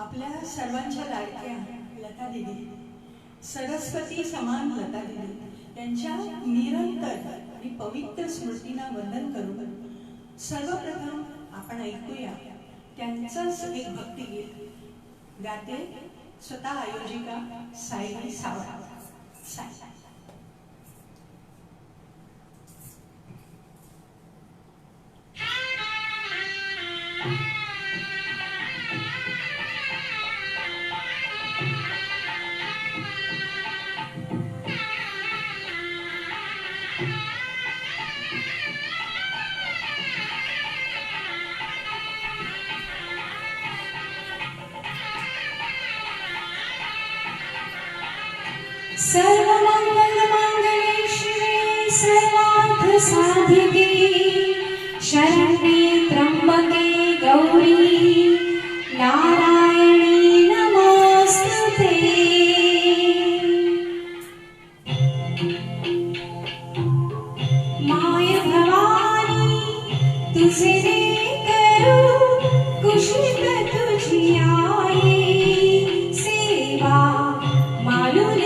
आपल्या सर्वांच्या लाडक्या लता दीदी, सरस्वती समान लता दीदी यांच्या निरंतर आणि पवित्र स्मृतींना वंदन करून सर्वप्रथम आपण ऐकूया त्यांचंच एक भक्तिगीत गाते स्वतः आयोजिका सायली सावंत. सर्वमंगलमांगल्ये शिवे सर्वार्थसाधिके शरण्ये त्र्यंबके गौरी नारायणी नमोस्तुते. माय भवानी तुझे करू कुशीत तुझी आई सेवा मानून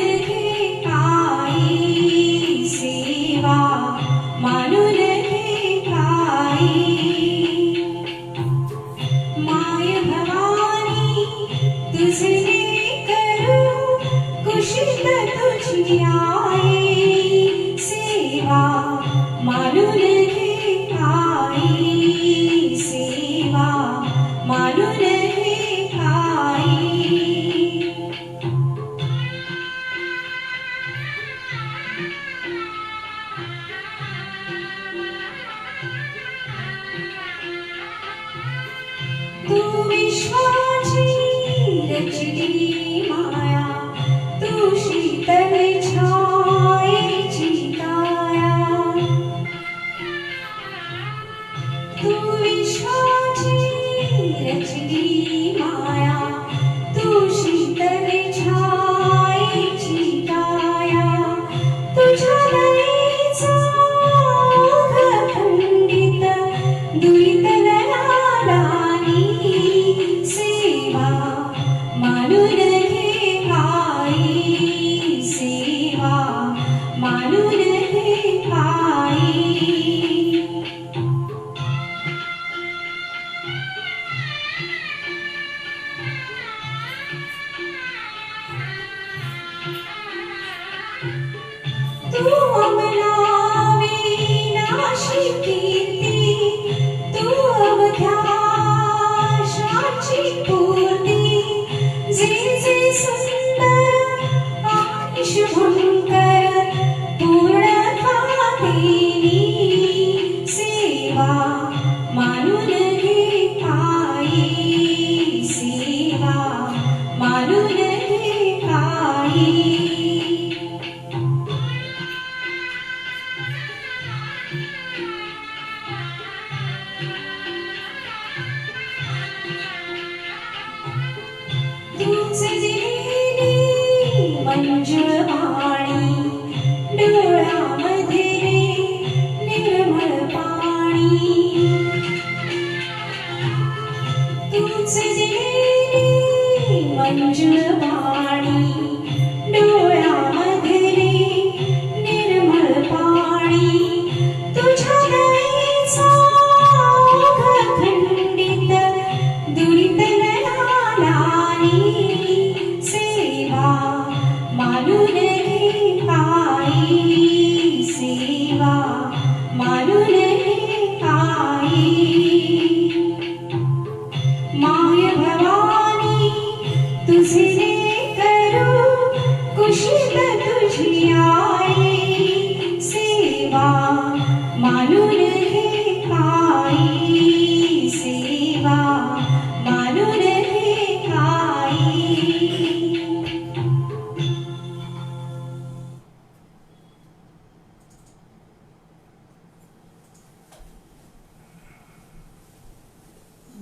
मानून घे काही. माय भवानी तुझे करू कुशीत तुझी आई सेवा मानून घे काही सेवा मानून घे काही. तू विश्वाची रचली माया तू शीतल छायेची काया. तू विश्वाची रचली माया तू शीतल छायेची काया. तुझ्या दयेचा खंडित दुरित सेवा मानून घे काही सेवा मानून घे काही. तू अमला विनाशी कीर्ती तू अवघ्या पूर्ती जे जे सुंदर आणि शुभंकर पूर्णत्वा देई सेवा मानून घे काही सेवा मानून घे काही. मंजुळवाणी डोळ्यामध्ये निर्मळ पाणी तूच दिलेली मंजुळवाणी डोळ्यामध्ये निर्मळ पाणी. तुझ्या दयेचा खंडित दुरित नयनानी सेवा मानून घे काही सेवा मानून घे काही. माय भवानी तुझे करू कुशीत तुझी आई सेवा मानून घे काही सेवा मानून घे काही.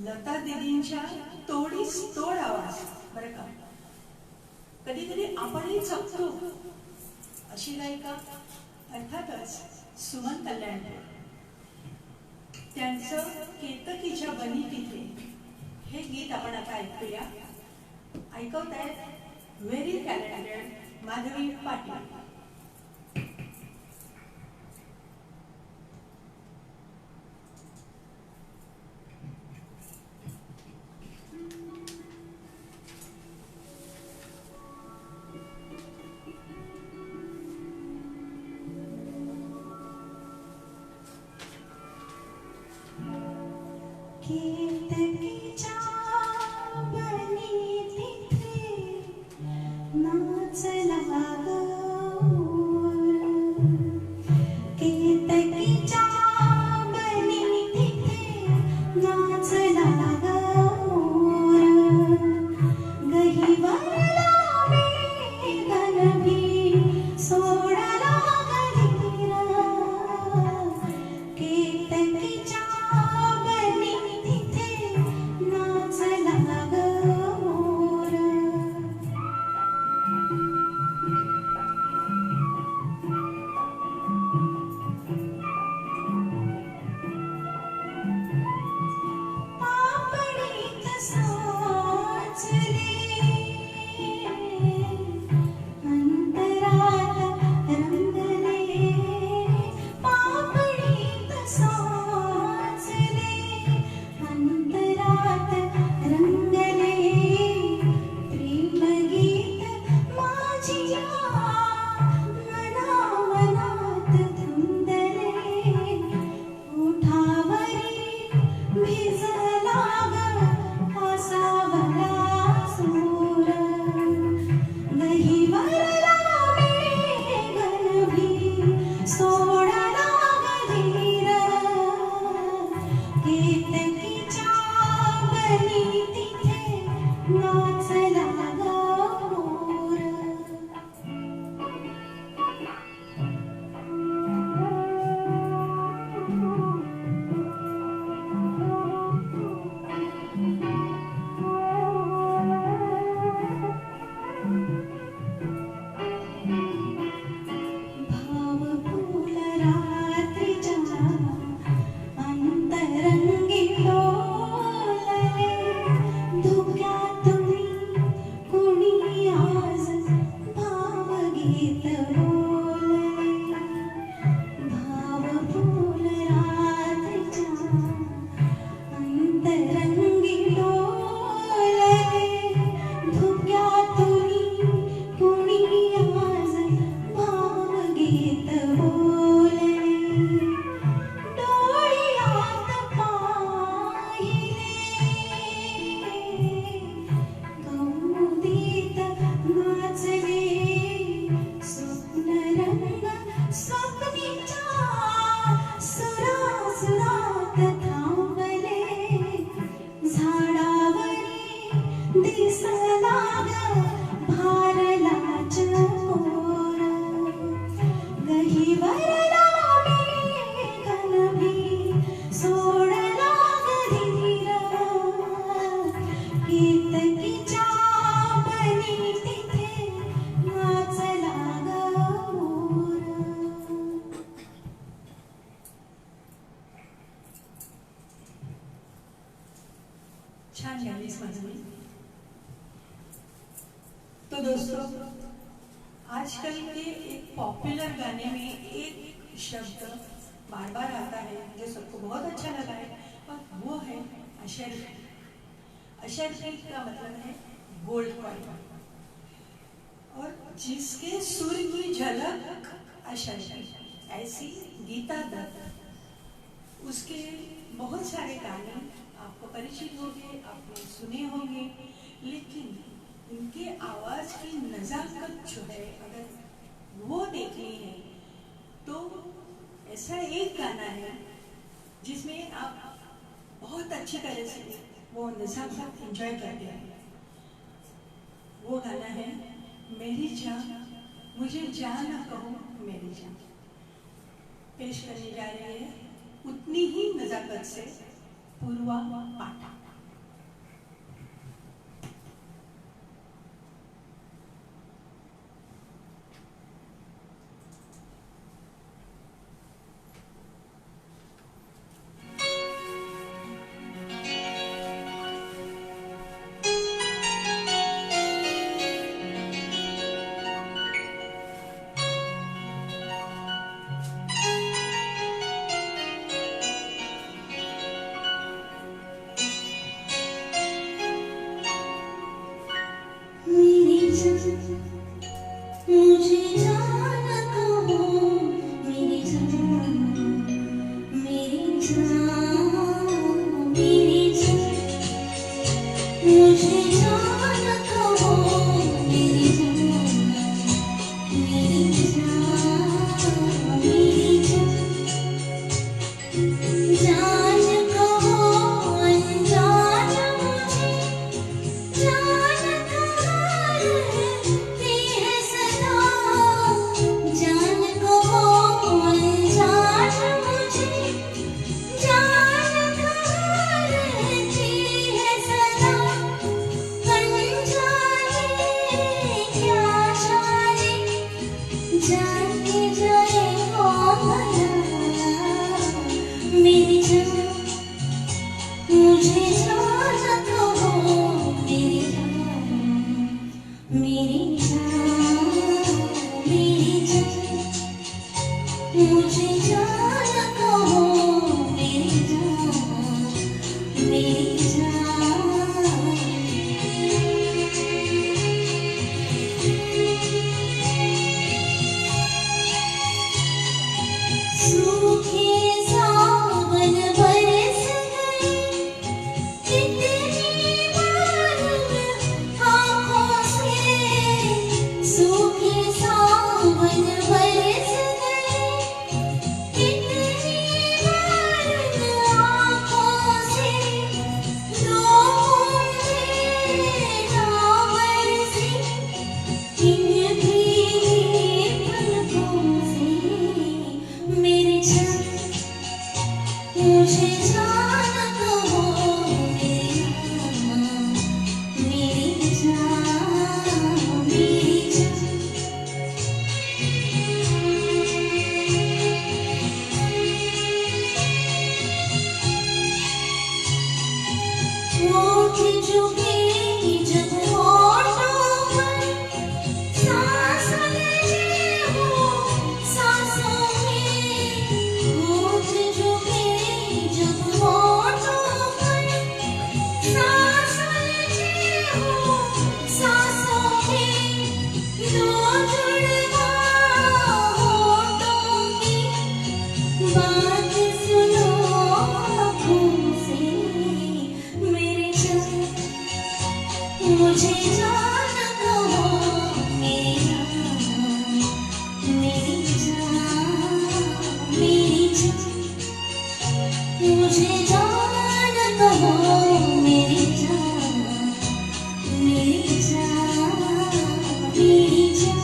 लता दीदींच्या तोडीस तोड आवाज बरं का. कधी कधी आपणही चकतो अशी गायिका अर्थातच सुमन कल्याणपूर. त्यांचं केतकीच्या बनी तिथे हे गीत आपण आता ऐकूया. ऐकवत आहेत व्हेरी टॅलेंटेड माधवी पाटील. कीर्तकीच्या बनी तिथे नाचला गौर. कीर्तकीच्या बनी तिथे नाचला गौर. गहिवरला मेघनभी सोडला गधीर. कीर्तकीच्या छान झालीस माधवी. तो दोस्तों, आजकल के एक पॉपुलर गाने में एक शब्द बार बार आता है जो सबको बहुत अच्छा लगा है, और वो है अशर्फी. अशर्फी का मतलब है गोल्ड कॉइन, और जिसके सुर की झलक अशर्फी, ऐसी गीता दत्त. उसके बहुत सारे गाने आपको परिचित होंगे, आपने सुने होंगे, लेकिन उनके आवाज की नजाकत जो है, अगर वो देखनी है तो ऐसा एक गाना है जिसमें आप बहुत अच्छी तरह से वो नजाकत एंजॉय करते हैं. वो गाना है मेरी जान मुझे जान न कहो मेरी जान. पेश करने जा रही है उतनी ही नजाकत से पूर्वा पाठक. मुझे जान कहो मेरी जान, मेरी जान, मेरी जान, मुझे जान कहो मेरी जान, मेरी जान, मेरी जान, जान कहो अनजान मुझे, जान कहाँ रहती है सदा, जान कहो अनजान मुझे, जान कहाँ रहती है सदा, अनजाने क्या जाने, जाने जाए कौन भला, मेरी जान, मुझे जान कहो मेरी जान, मेरी जान, मेरी जान, मुझे जान कहो मेरी जान, मेरी जान। सूखे सावन बरस गए, कितनी बार आँखों से, सूखे सावन बरस गए, कितनी बार आँखों से, दो बूंदें ना बरसी, इन भीगी पलकों से, मेरी जान, मुझे जान कहो मेरी जान, मेरी जान, मेरी जान। होठ झुके जब होठों पर, सांस लगे हो सांसों में, होठ झुके जब होठों पर, सांस लगे हो सांसों में, दो जुड़वा होठों की बात सुनो आँखों से, मेरी जान, मुझे जान कहो मेरी जान, मेरी जान, मेरी जान, मुझे जान कहो मेरी जान, मेरी जान, मेरी जान।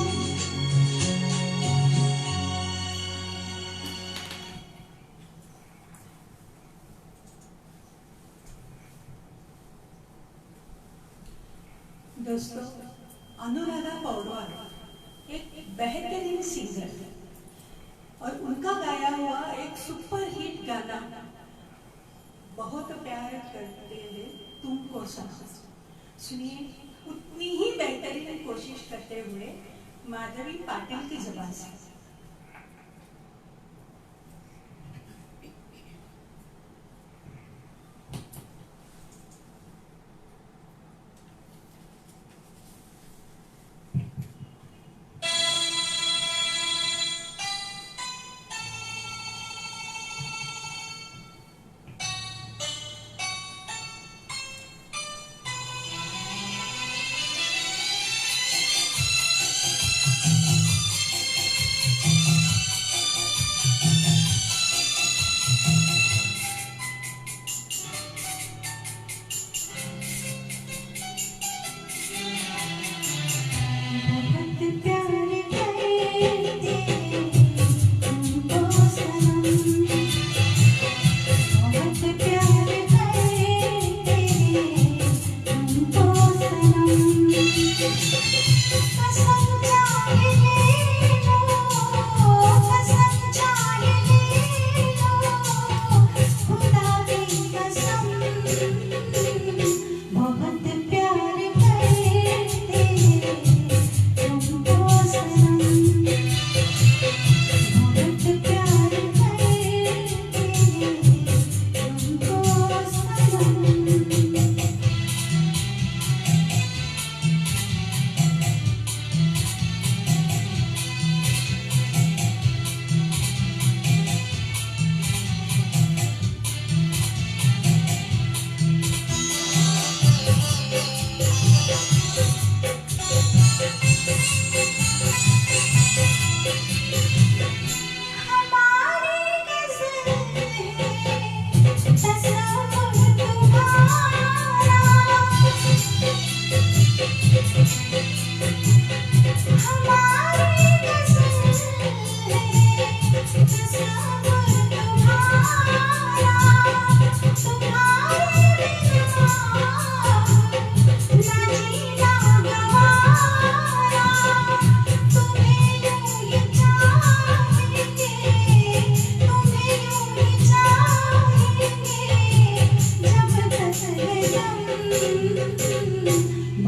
दोस्तों, अनुराधा पौडवाल एक बेहतरीन सिंगर है और उनका गाया हुआ एक सुपर हिट गाना बहुत प्यार करते हैं तुमको सनम, सुनिए उतनी ही बेहतरीन कोशिश करते हुए माधवी पाटिल की जुबान से।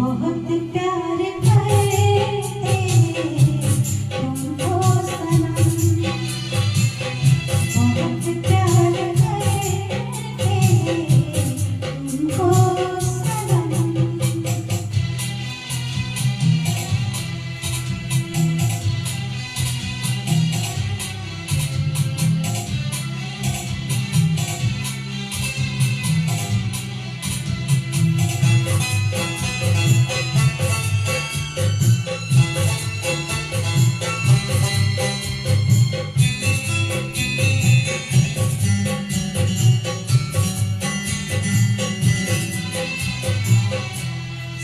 बहुत प्यार करते तुमको सनम, बहुत प्यार करते तुमको सनम।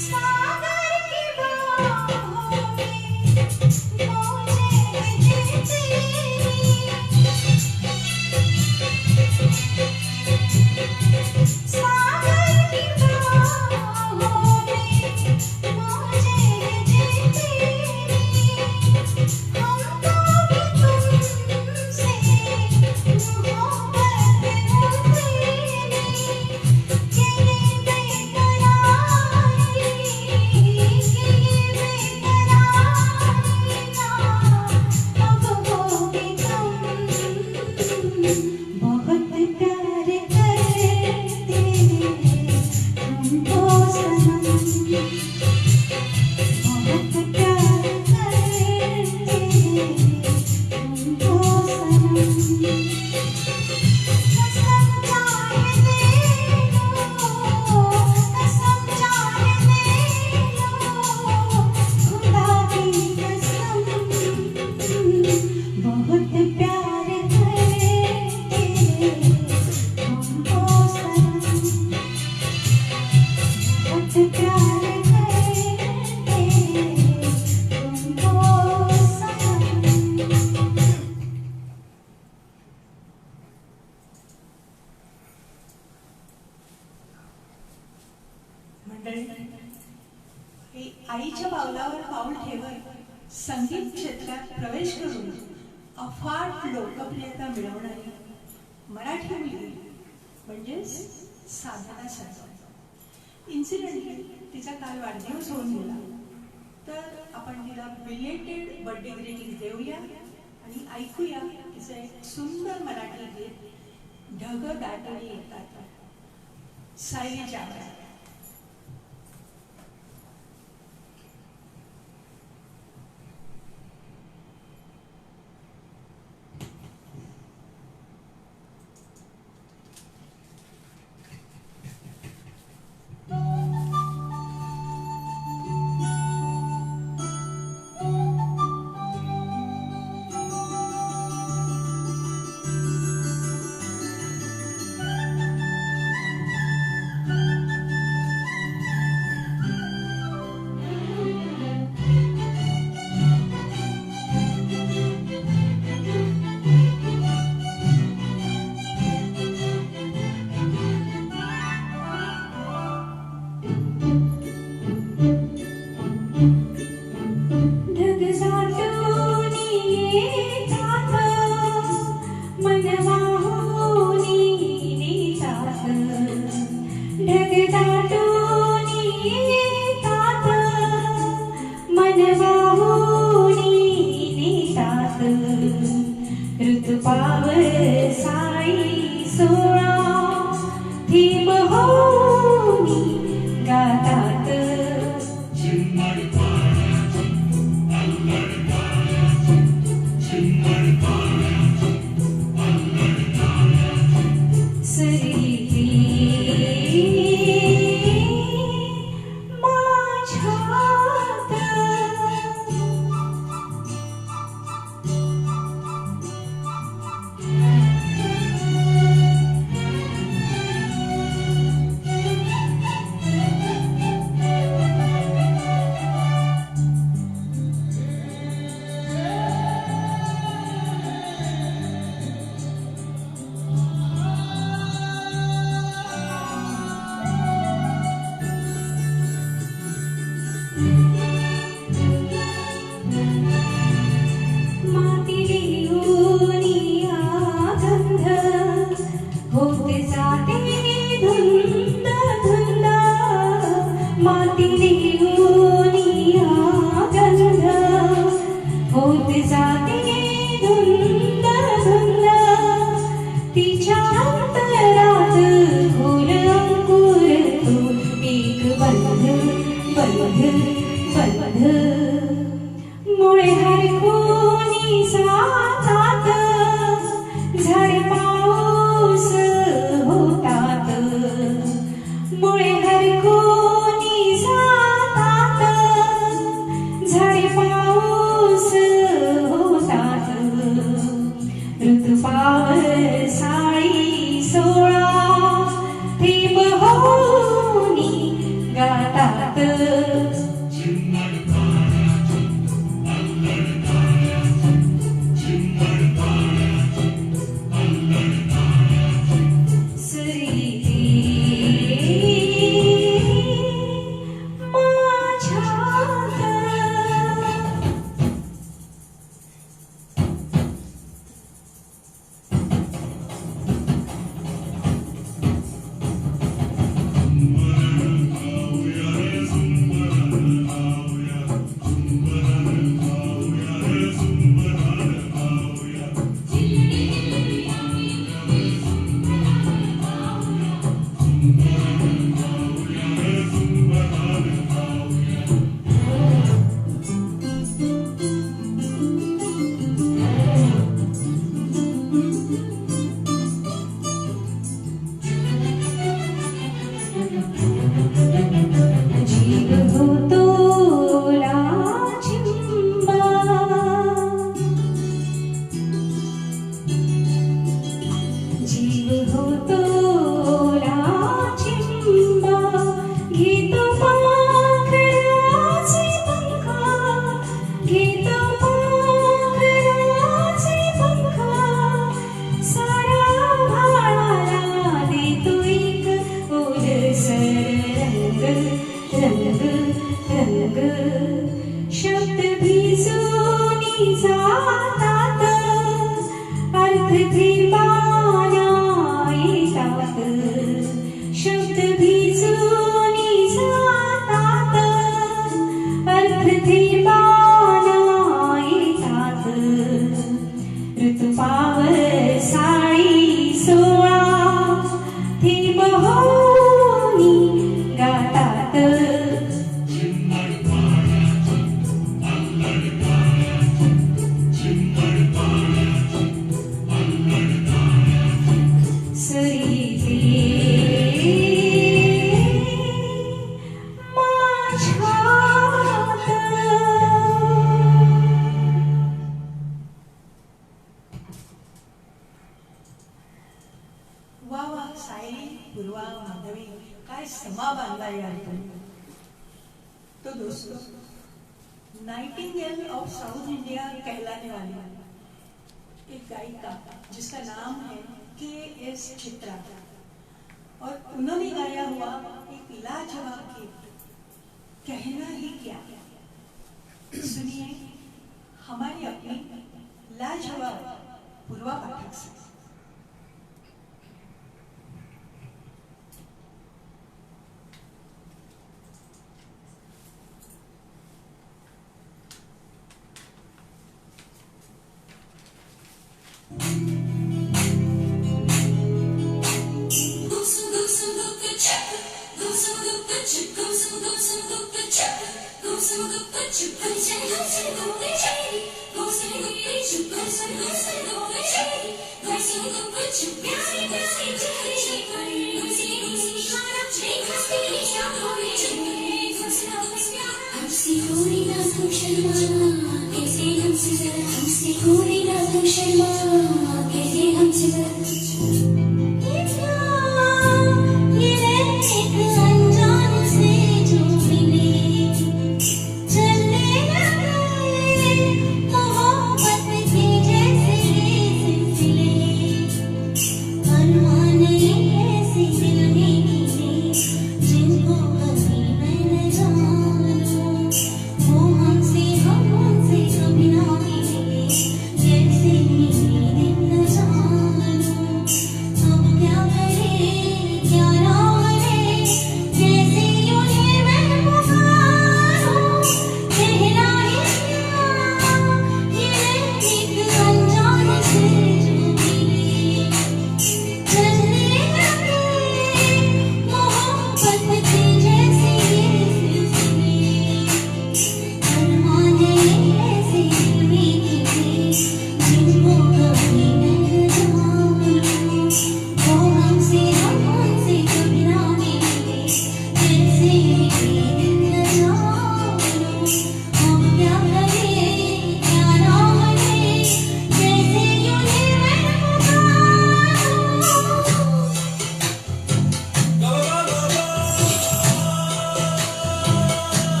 सागर की बाहों में मुझे तेरी, सागर की बाहों में मुझे तेरी, हमको भी तुमसे मोहब्बत बहुत प्यार करते तुमको सनम, बहुत प्यार करते तुमको सनम। कसम चाहे ले लो, कसम चाहे ले लो, खुदा की कसम, बहुत प्यार करते तुमको सनम, बहुत प्यार करते तुमको सनम। मंडळी, हे आईच्या पावलावर पाऊल ठेवत संगीत क्षेत्रात प्रवेश करून अफाट लोकप्रियता मिळवणारी मराठी मुलगी म्हणजेच साधना सरगम। इन्सिडेंटली तिचा काल वाढदिवस होऊन गेला, तर आपण तिला बिलेटेड बर्थडे ग्रीटिंग देऊया आणि ऐकूया तिचं एक सुंदर मराठी गीत ढग दाटून येतात, सायलीच्या आवाजात। बंध मुळे हरखूनी जातात झाडे पाऊस होतात मुळे हरखूनी जातात झाडे पाऊस होतात ऋतू पावसाळी सोळा थेंब होऊनी गातात शब्द भिजूनी जातात अर्थ थेंबाना येतात शब्द भिजूनी जातात अर्थ थेंबाना येतात ऋतू पावसाळी सोळा थेंब होऊनी गातात वा वा सायली पूर्वा माधवी काय समा बांधला यार तुम्ही तो दोस्तों नाइटिंगेल ऑफ साउथ इंडिया कहलाने वाली एक गायिका जिसका नाम है के.एस. चित्रा और उन्होंने गाया हुआ एक लाजवाब गीत कहना ही क्या सुनिए हमारी अपनी लाजवाब पूर्वा पाठक से जिनको कभी मैं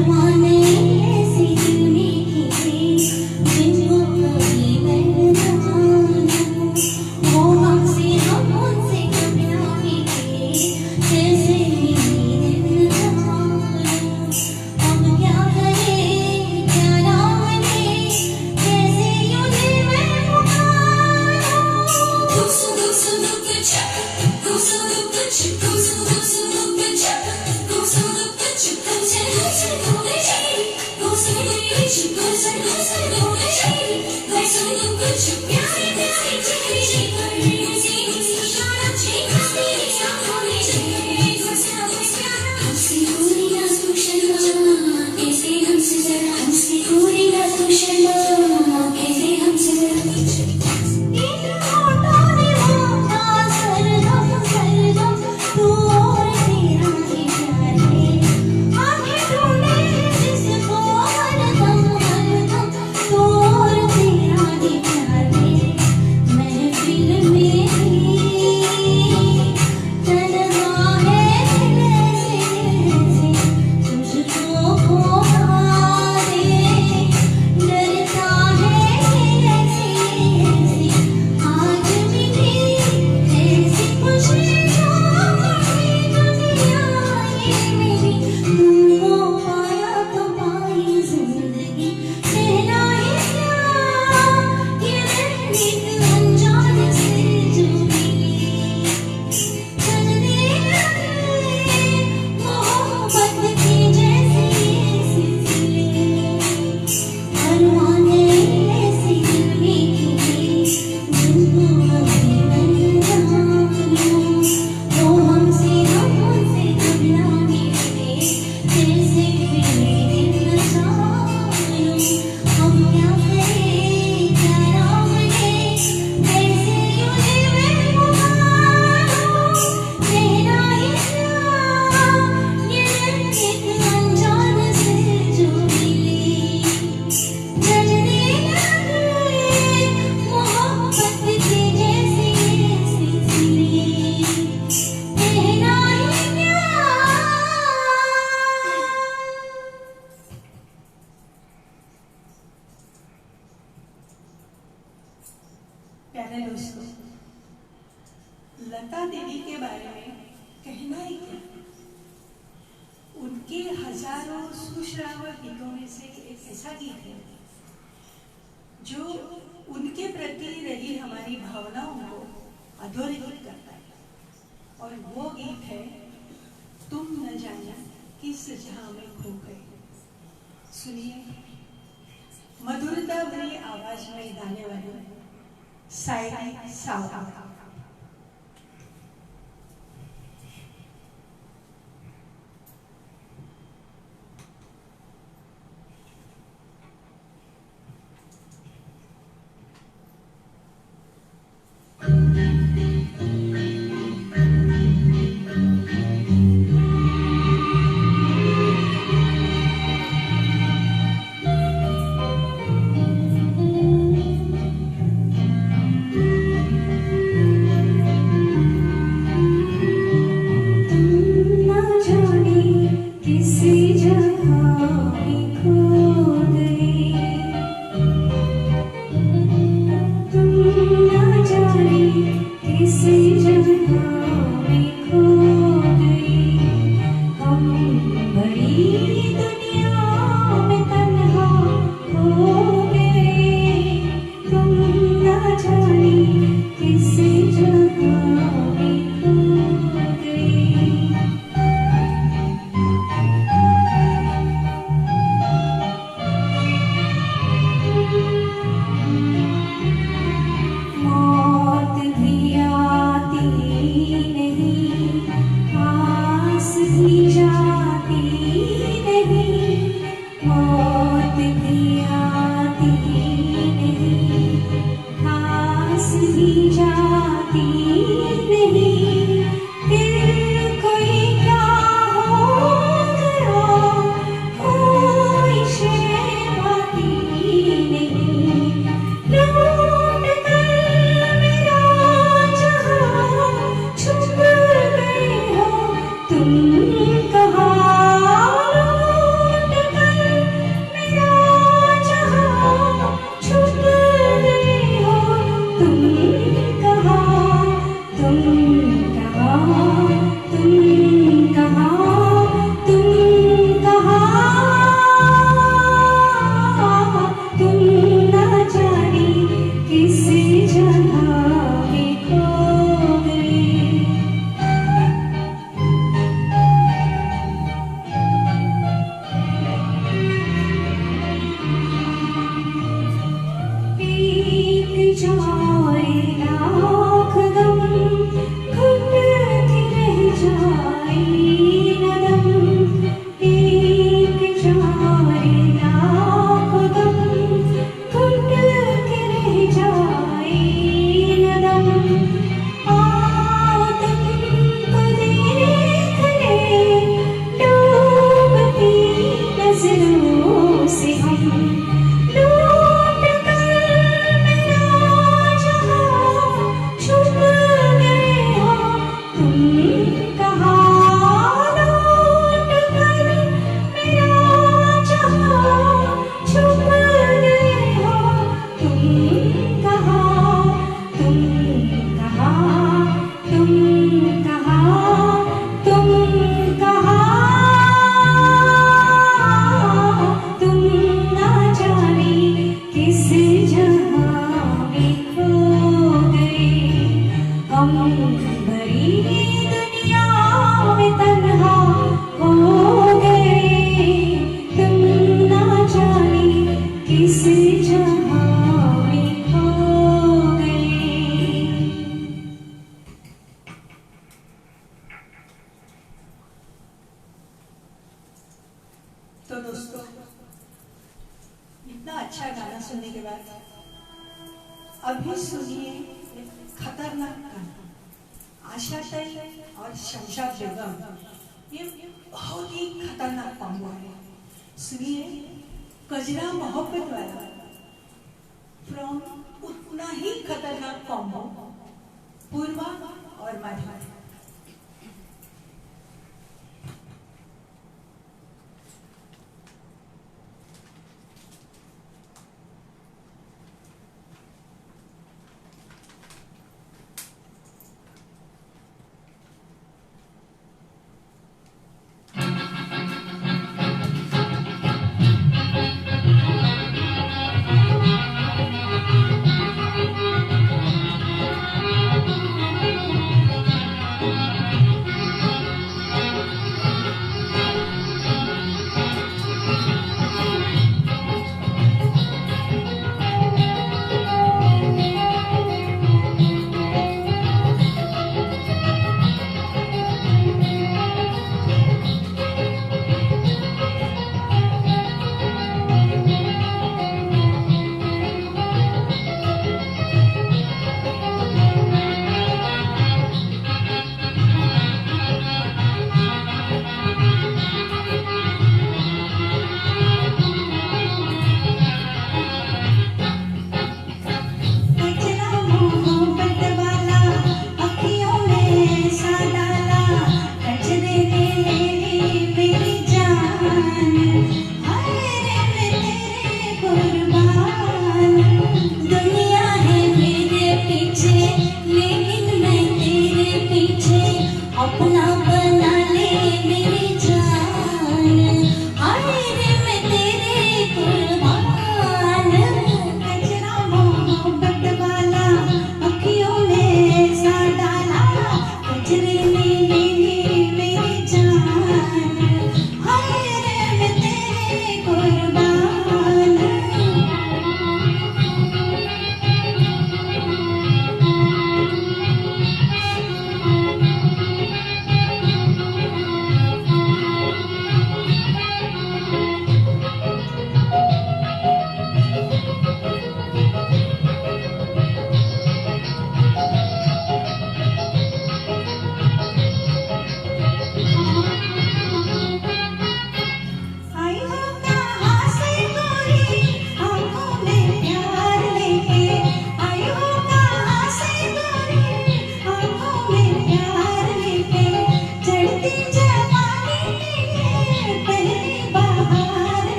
अरमाने ऐसे दिल में खिले जिनको कभी मैं न जानूं, वो हमसे हम उनसे कभी ना मिले, कैसे मिले दिल जानूं। अब क्या करें क्या ना बने, कैसे यूं दिल में पुकारूं। प्यारे दोस्तों, लता दीदी के बारे में कहना ही क्या, उनके हजारों सुश्राव्य गीतों में से एक ऐसा गीत है जो उनके प्रति रही हमारी भावनाओं को अधोरेखित करता है, और वो गीत है तुम न जाना किस जहां में खो गए। सुनिए, मधुरता भरी आवाज में गाने वाली सायरी सावरा। इतना अच्छा गाना सुनने के बाद अभी सुनिए खतरनाक गाना। आशा ताई और शमशाद बेगम ये बहुत ही खतरनाक कॉम्बो है। सुनिए कजरा मोहब्बत वाला फ्रॉम उतना ही खतरनाक कॉम्बो पूर्वा और माधुरी।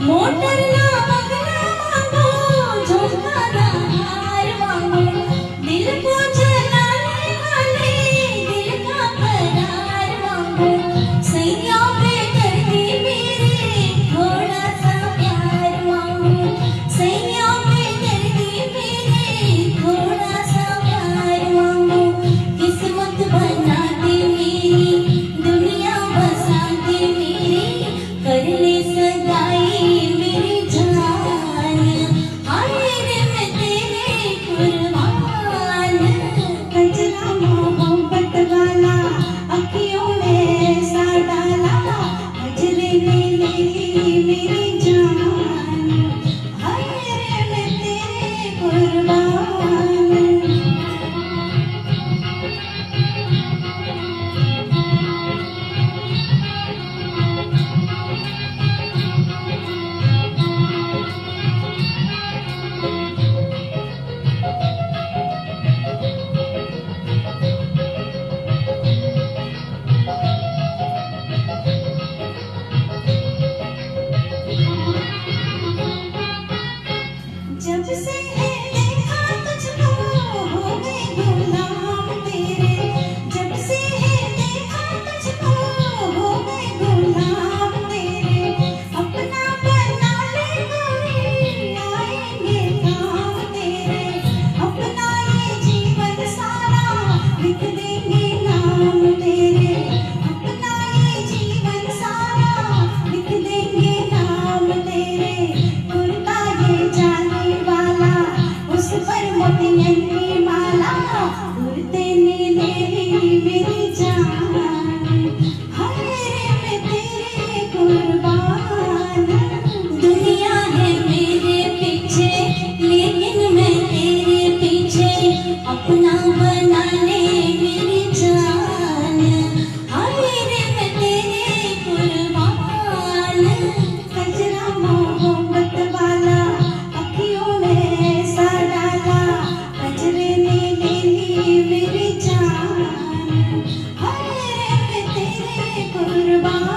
मोटर ना बगला मांगो जब से है देखा तुझको हो गए गुलाम तेरे, जब से है देखा तुझको हो गए गुलाम तेरे, अपना बना ले गोरी आएंगे काम तेरे, अपना ये जीवन सारा लिख देंगे नाम तेरे, अपना ये जीवन सारा लिख देंगे नाम तेरे, कुर्ता ये जाने वाला उस पर मोतियन की माला, कुर्ते ने ले ली मेरी जान, हाय रे मैं तेरे कुर्बान, दुनिया है मेरे पीछे लेकिन मैं तेरे पीछे, अपना बना ले मेरी जान, हाय रे मैं तेरे कुर्बान, कजरा मोहब्बत वाला अखियों में ऐसा डाला, कजरे ने ले ली मेरी जान, हाय रे मैं तेरे कुर्बान।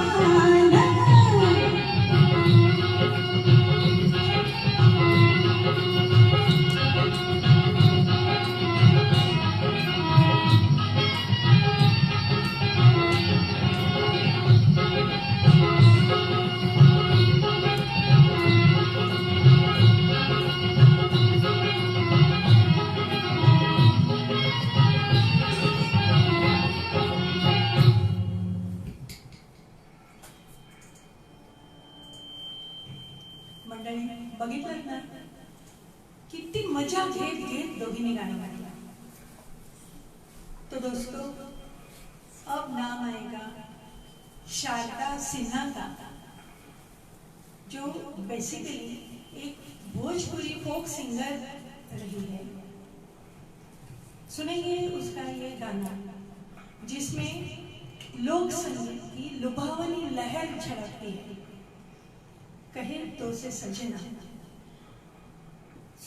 मंडळी बघितलं ना किती मजा घेत घेत दोघींनी गाणं गायलं. तो दोस्तों अब नाम आएगा शारदा सिन्हा का, जो बेसिकली एक भोजपुरी फोक सिंगर रही है. सुनेंगे उसका ये गाना जिसमें लोक संगीत की लुभावनी लहर झड़कती है. कहे तो से सजना.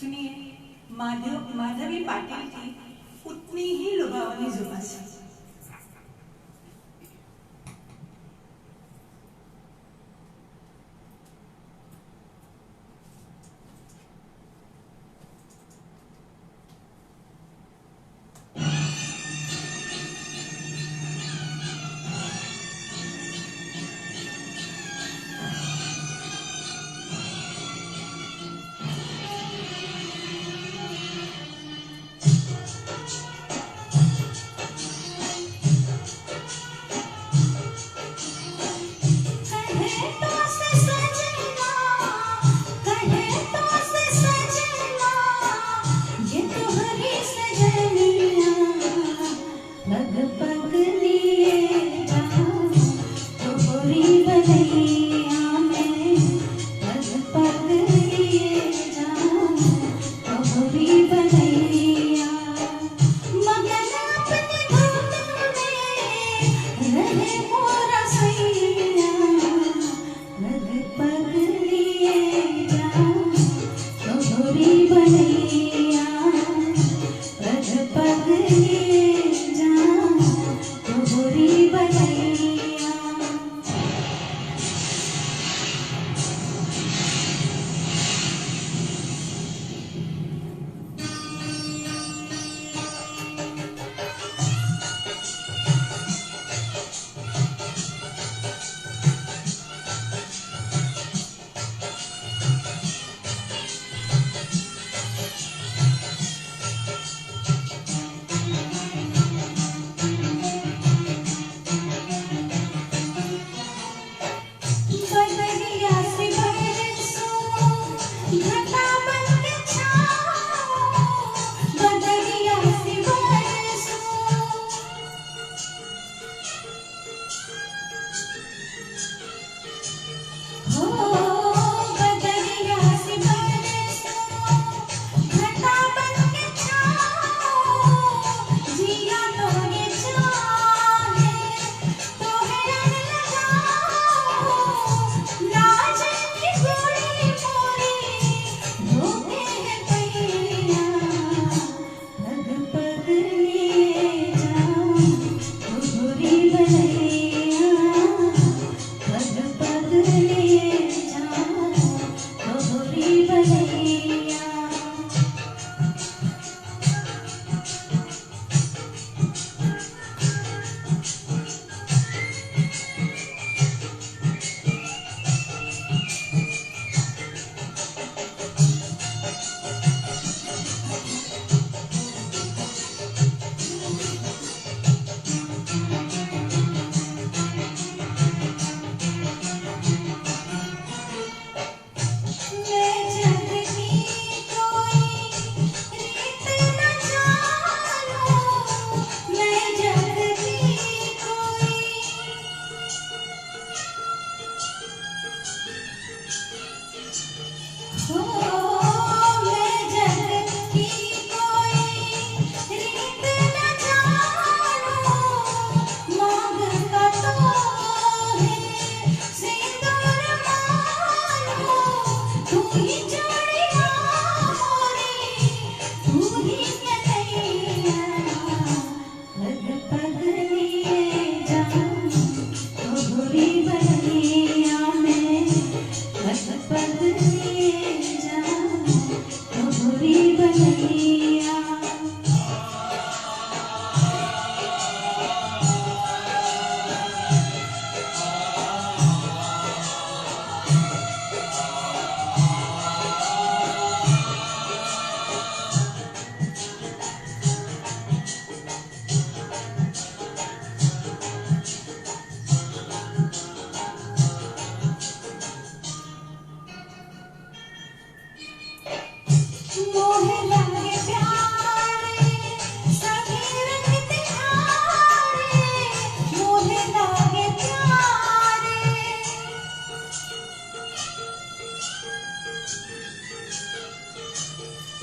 सुनिए माधवी पाटिल की उतनी ही लुभावनी जुबान से.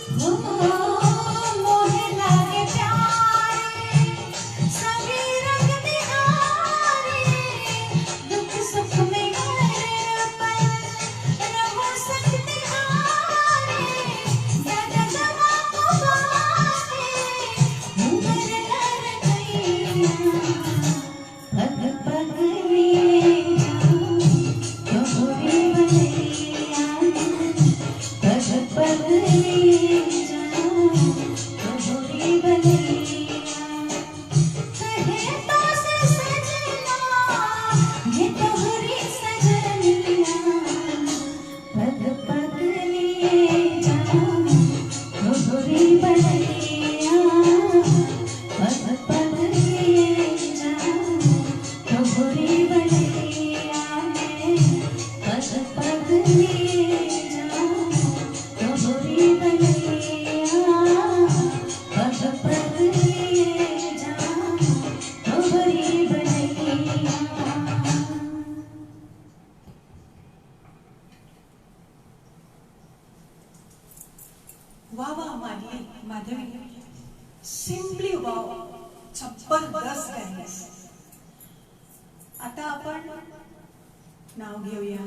हो मोहे लागे प्यारे सभी रंग बिहारे दुख सुख में हर पल रहो सकते हारे दादा दवा को बारे उमर कर गईया पग पग लिए जाऊं तोहरे बलैया पग पग लिए जाऊं तोहरे बलैया कहे तो से सजना ये तोहरी सजनिया पग पग लिए जाऊं तोहरे बलैया पग पग लिए जाऊं तोहरे बलैया में पग पग लिए जाऊं तोहरे बलैया पग पग लिए जाऊं तोहरे बलैया वाह वाह माधवी, सिम्पली वाव, जबरदस्त गायलीस. आता आपण नाव घेऊया.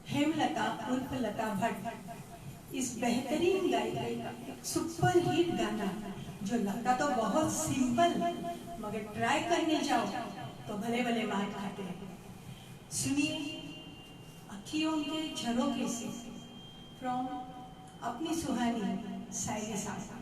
हेमलता उर्फ लता भट्ट इस बेहतरीन गायिका का सुपर हिट गाना जो लगता तो बहुत सिंपल मगर ट्राई करने जाओ तो भले भले मार खाते हैं. सुनिए अखियों के झरोखे से फ्रॉम अपनी सुहानी सायली साहब.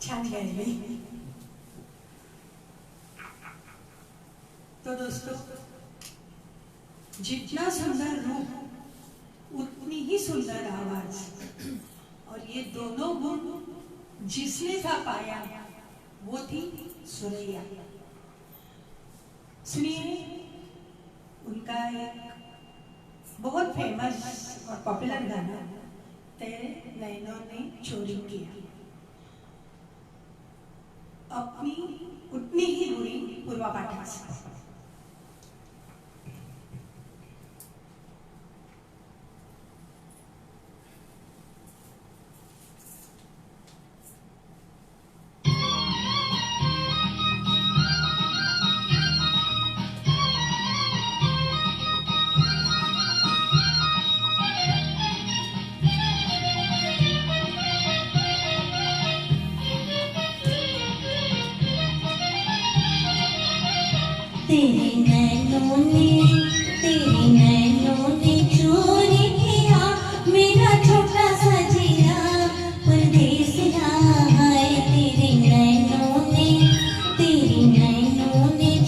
छान गायली. तो दोस्तों, जितना सुंदर रूप उतनी ही सुंदर आवाज, और ये दोनों गुण जिसने था पाया वो थी सुरैया. सुनिए उनका एक बहुत फेमस और पॉपुलर गाना, तेरे नैनों ने चोरी किया. अपनी उतनी ही दूरी पूर्वा पाठक से. तेरे नैनों ने चोरी किया मेरा छोटा सा जिया परदेसिया. हाय तेरे नैनों ने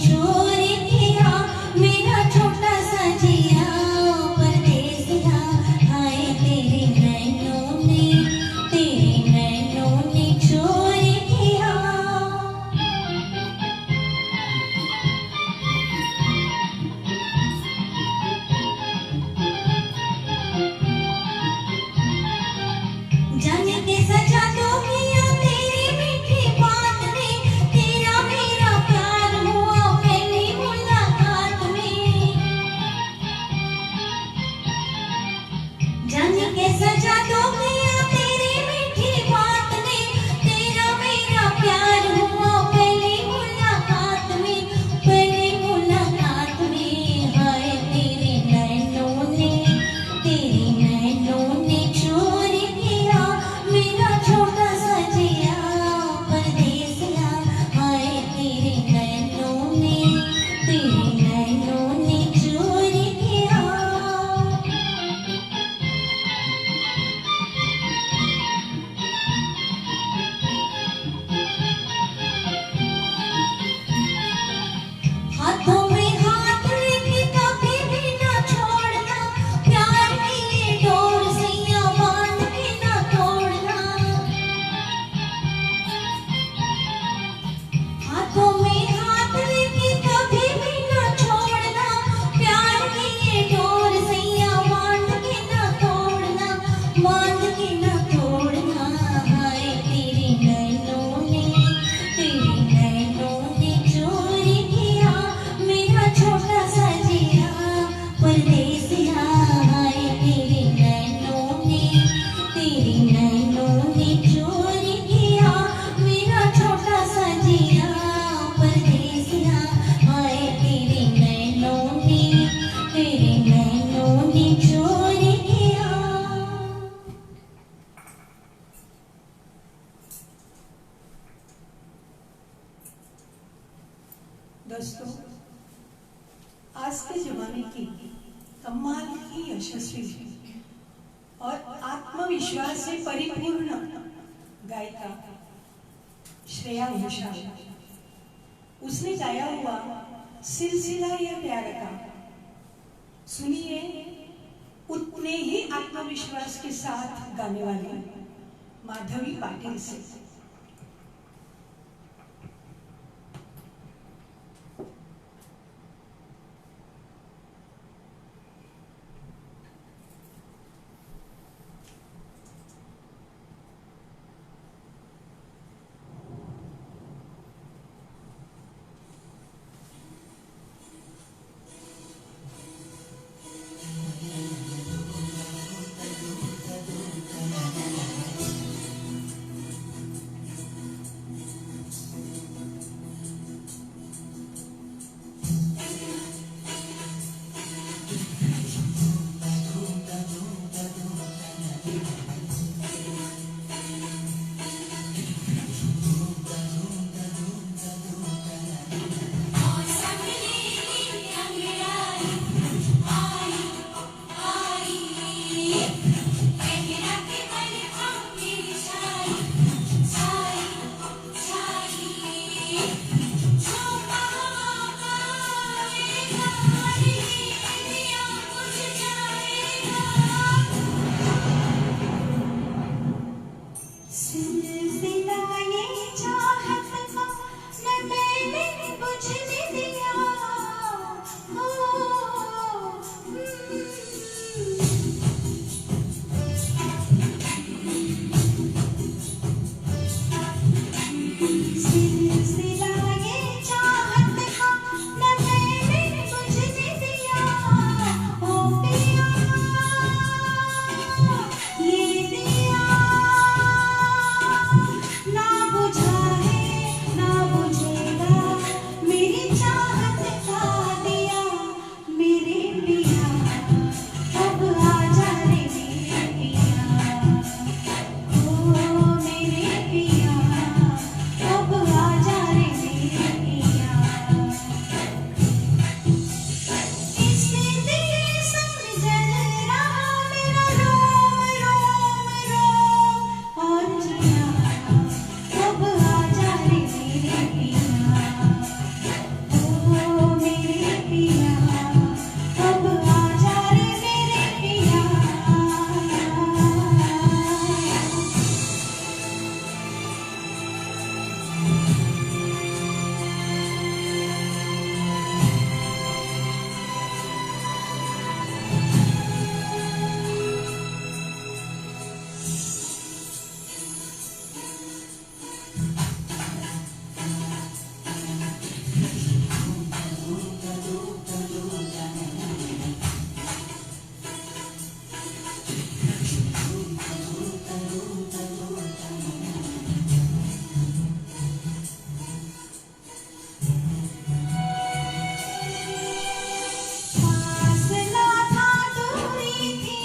चोरी किया मेरा छोटा सा जिया परदेसिया. हाय तेरे नैनों ने चोरी किया. जाने के सजा दो मिया तेरी मीठी बात में, तेरा मेरा प्यार हुआ पहली मुलाकात में. जाने के सजा दो मिया तेरी मीठी बात में, तेरा मेरा प्यार हुआ पहली मुलाकात में, पहली मुलाकात में. हाय तेरे नैनों ने चोरी किया मेरा छोटा सा जिया परदेसिया. हाय तेरे नैनों ने चोरी किया. हाथों में हाथ लेके कभी भी ना छोड़ना, प्यार की ये डोर सैया बांध के ना तोड़ना. हाथों में हाथ लेके कभी भी ना छोड़ना, प्यार की ये डोर सैया बांध के ना तोड़ना, बांध के ना तोड़ना. हाय तेरे नैनों ने चोरी किया मेरा छोटा सा जिया परदेसिया. हाय तेरे नैनों ने चोरी किया मेरा छोटा सा जिया परदेसिया. हाय तेरे नैनों ने चोरी किया. दोस्तों, आज के जमाने की कमाल की यशस्वी और आत्मविश्वास से परिपूर्ण गायिका श्रेया घोषाल, उसने गाया हुआ सिलसिला ये प्यार का. सुनिए उतने ही आत्मविश्वास के साथ गाने वाली माधवी पाटिल से. सिलसिला ये चाहत का न मैंने तुझसे दिया ओ पिया ये दिया ना बुझा है ना बुझेगा मेरी चाहत का दिया मेरे पिया अब आजा रे मेरे पिया ओ मेरे पिया अब आजा रे मेरे पिया इससे तेरे संग जल रहा मेरा रोम रोम रोम और जिया अब आजा रे मेरे पिया ओ मेरे पिया अब आजा रे मेरे पिया फासला था दूरी थी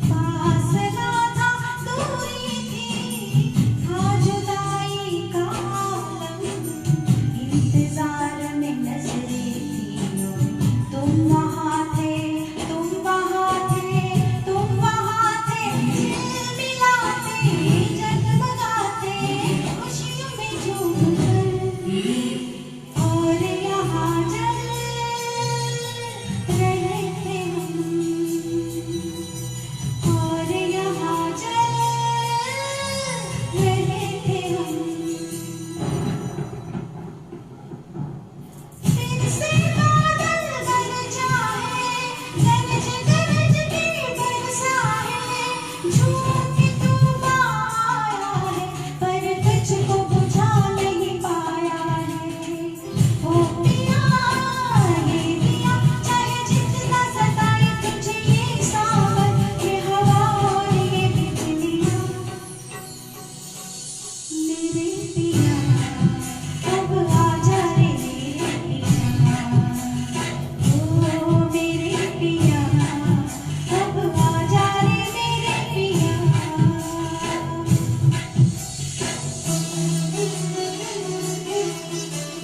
फासला था दूरी थी था जुदाई का आलम इंतजार में नजरें थी तुम वहाँ थे तुम वहाँ थे तुम वहाँ थे मिलाते जगमगाते खुशियों में झूम कर और यहाँ जल रहे थे हम और यहाँ जल रहे थे हम फिर से बादल गरजा है गरज गरज के बरसा है झूम के तूफान आया है पर तुझको बुझा नहीं पाया है ओ पिया ये दिया चाहे जितना सताए तुझे ये सावन ये हवा और ये बिजलियाँ मेरे पिया अब आजा रे मेरे पिया ओ मेरे पिया अब आजा रे मेरे पिया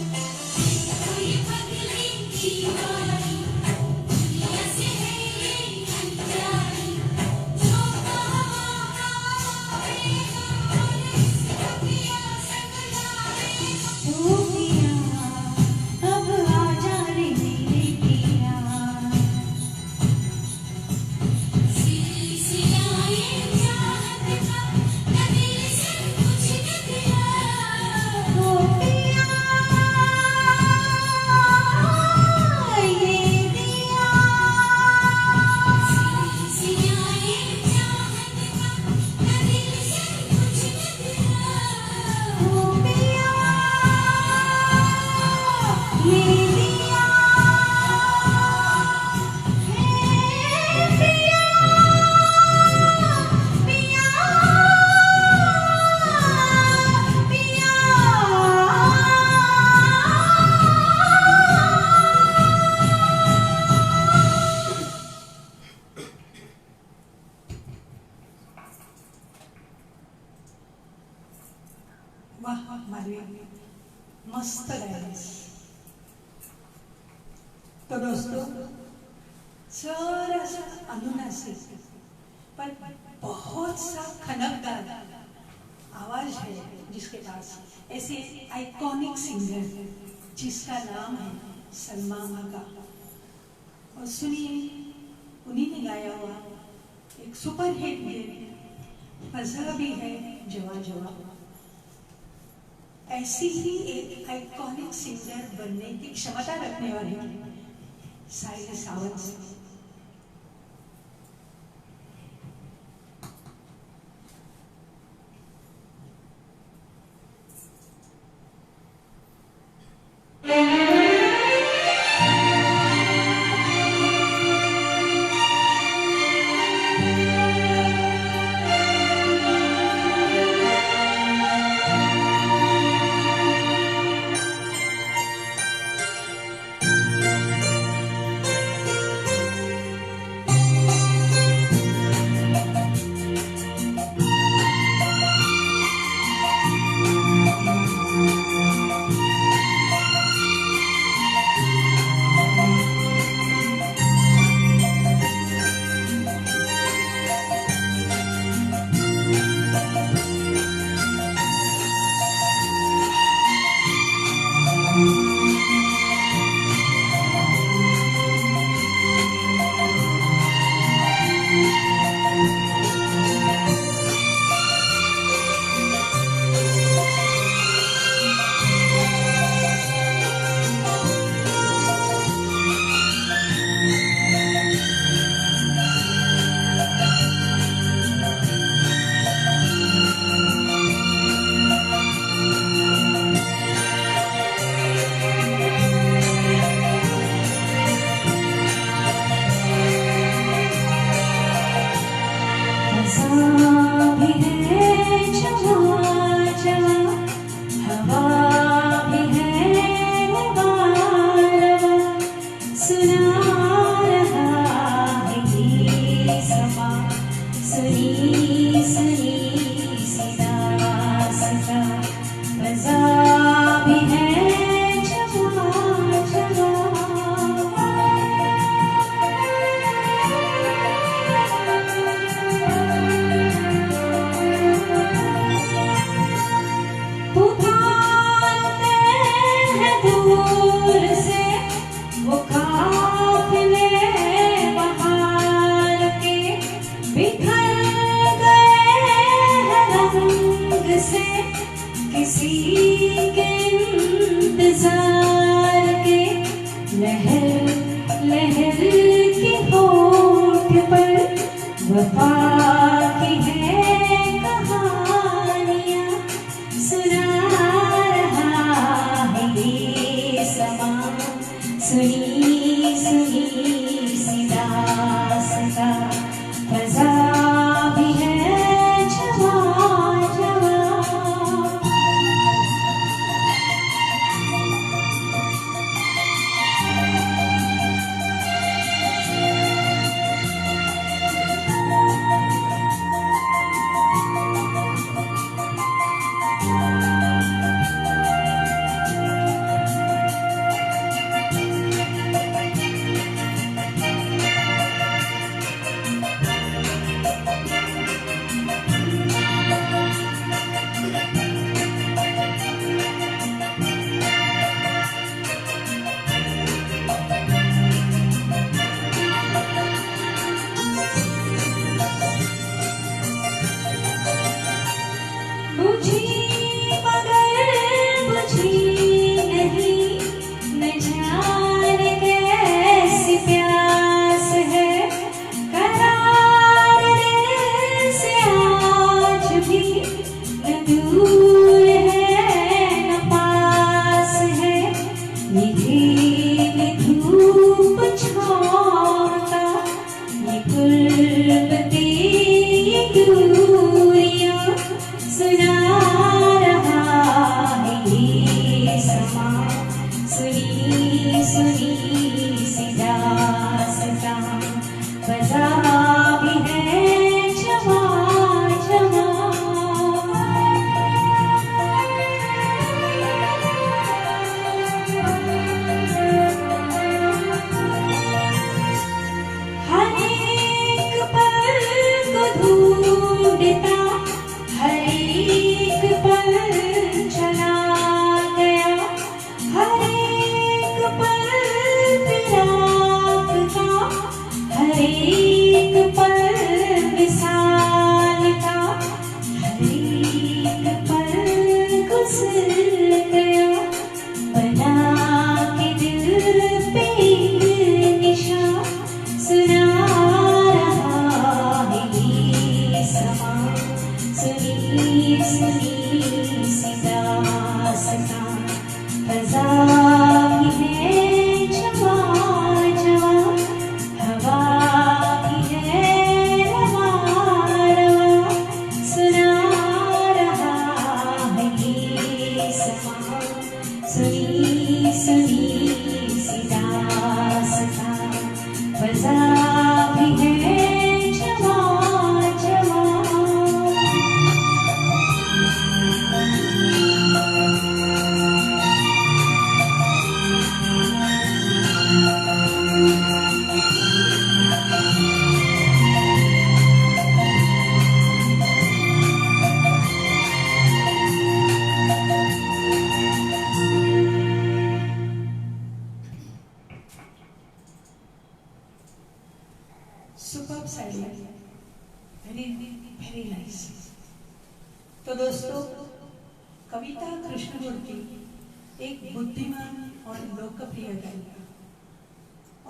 कोई पगली दीवानी ऐसे है ये अनजानी जो कहाँ आएगा और इसको पिया संग जाएगा ओ पिया अब आजा रे मेरे पिया सिलसिला ये चाहत का न दिल से तुझने दिया ओ पिया ये दिया सिलसिला ये चाहत का न दिल से तुझने दिया ओ पिया ये दिया हे पिया पिया वाह माधवी मस्त गायलीस. तो दोस्तों जरा अनुनासिक पर बहुत सा खनकदार आवाज है जिसके पास, ऐसे आइकॉनिक सिंगर जिसका नाम है सलमान आगा. और सुनिए उन्हीं ने गाया हुआ एक सुपर हिट गीत फजा भी है जवा जवा. ऐसी ही एक आइकॉनिक सिंगर बनने की क्षमता रखने वाली साहिल सावंत. बुझी मगर बुझी नहीं, न जाने कैसी प्यास है करार दिल से आज भी, न दूर है न पास है, ये धीमी धूप छाँव का, ये कुर्बती ये दूरियां सुना रहा है ये समा, सुनी सुनी सी दास्तां बजा भी है जवां हर एक पल को ढूंढता, हर एक पल चला गया, हर एक पल फिराक का, हर एक पल विसाल का, हर एक पल गुजर गया, बना के दिल पे निशान सुना रहा है ये समा, सुनी सुनी सी दास्तां फज़ा भी है जवां जवां, हवा भी है रवां रवां, सुना रहा है ये समा, सुनी सुनी सी दास्तां फज़ा भी है जवां जवां। Superb silence, very very nice. तो दोस्तों, कविता कृष्णमूर्ति एक बुद्धिमान और लोकप्रिय गायिका,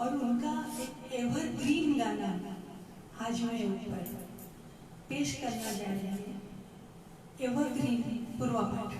और उनका एक एवरग्रीन गाना आज मैं ऊपर पेश करना जा रही हूँ, एवरग्रीन पूर्वा पाठ।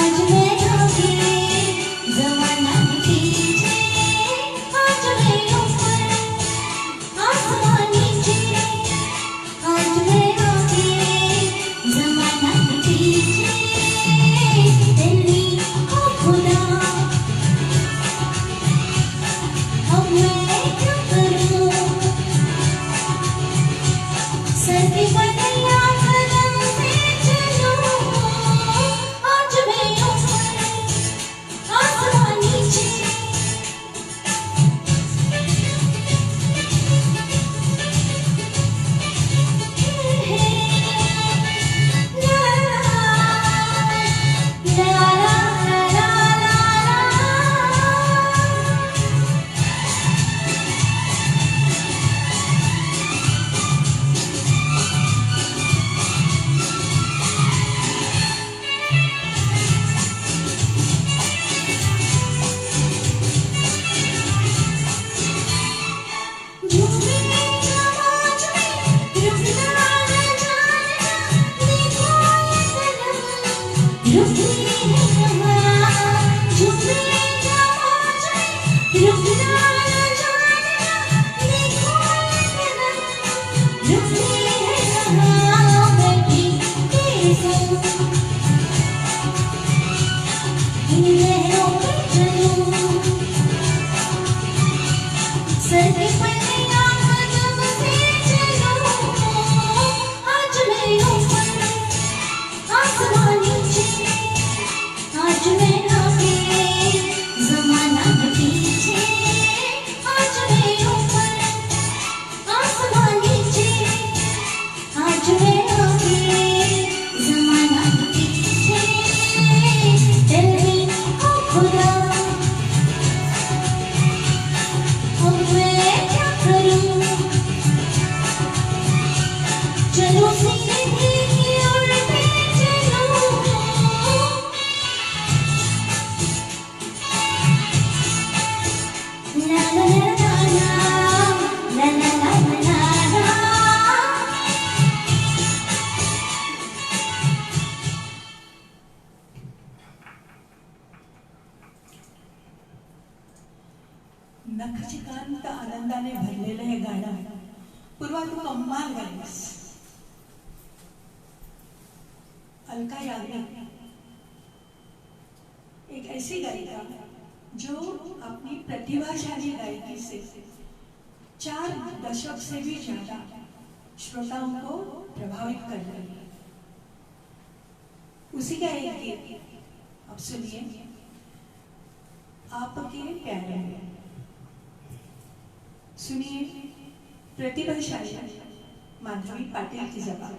आज मैं आगे जमाना पीछे, आज मैं ऊपर आसमान नीचे, आज मैं आगे जमाना पीछे, तेरी ओ खुदा अब मैं क्या करूं, सर की पतैया कदम से चलूं, आज मैं ऊपर आसमान नीचे, ला ला ला ला ला। झूमे आवाज में रुकना न जानना, देखो ये कदम रुकने है कहाँ। झूमे आवाज में रुकना न जानना, देखो ये कदम रुकने है कहाँ। बैठी तेरे संग इन लहरों पे चलूं, सर के पल्लियाँ कदम से चलूं, आज मैं ऊपर आसमान नीचे, आज मैं आगे जमाना पीछे, आज मैं ऊपर आसमान नीचे, आज मैं आगे जमाना पीछे, तेरी ओ खुदा अब मैं क्या करूं, चलो सीधी उल्टे चलूं, ला ला ला ला ला ला ला ला ला। नखशिकांत आनंदाने भरलेलं हे गाणं पूर्वा तू कमाल गायलीस. अलका याग्निक एक ऐसी गायिका जो अपनी प्रतिभाशाली गायकी से 4 दशक से भी ज्यादा श्रोताओं को प्रभावित कर रही है. उसी का एक गीत अब सुनिए, आपके प्यारे में. सुनिए प्रतिभाशाली माधवी पाटिल की जबान.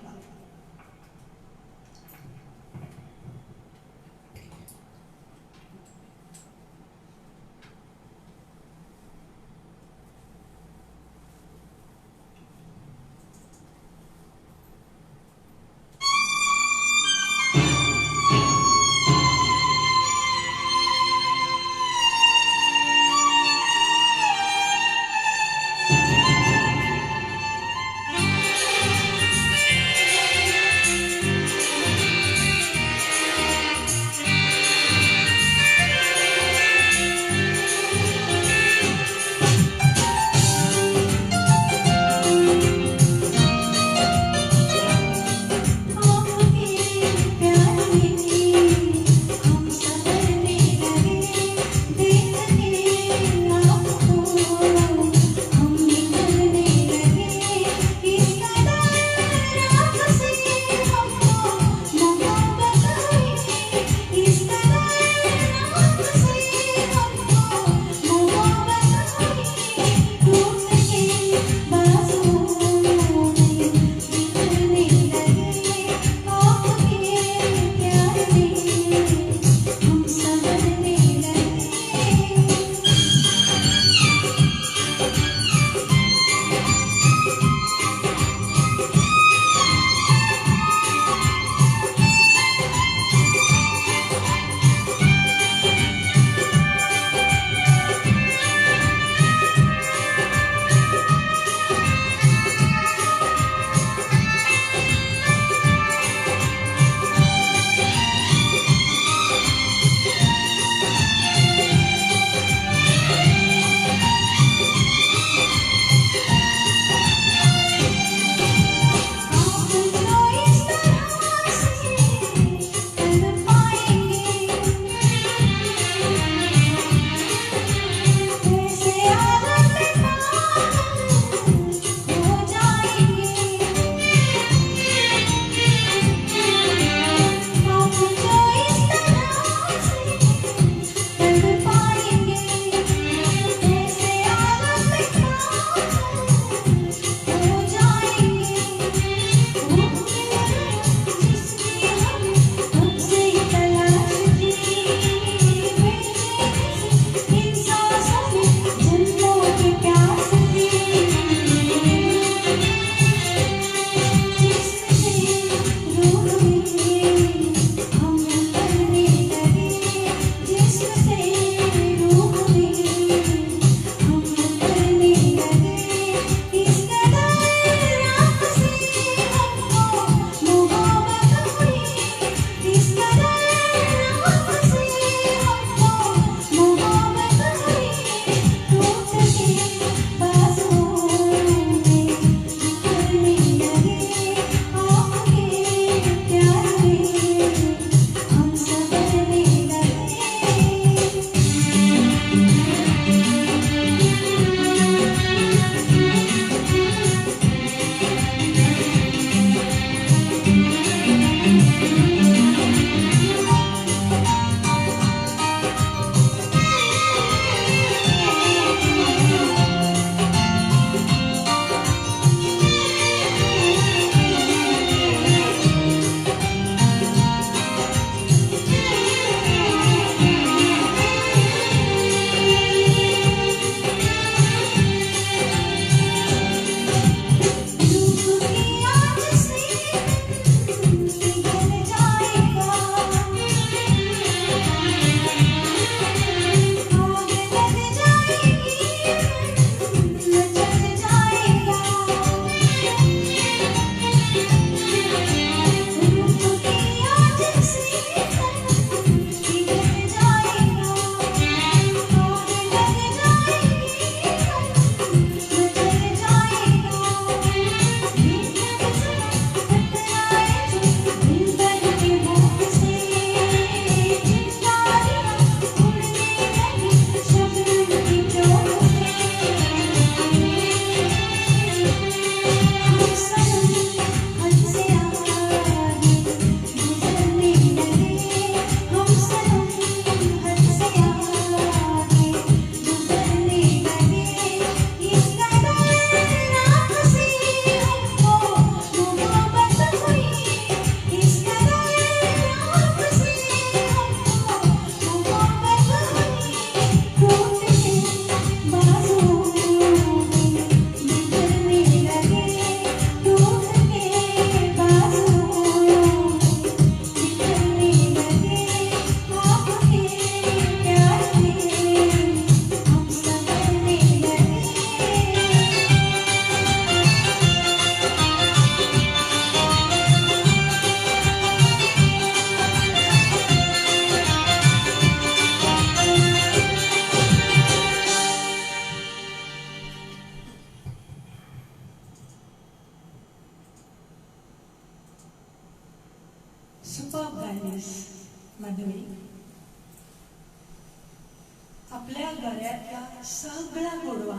आपल्या गळ्यातला सगळा गोडवा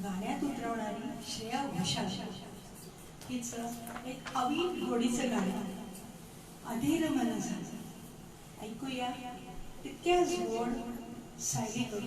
गाण्यात उतरवणारी श्रेया घोषाल हिचं एक अवीट गोडीचं गाणं अधीर मन झालं. ऐकूया तितक्याच गोड सायली करू.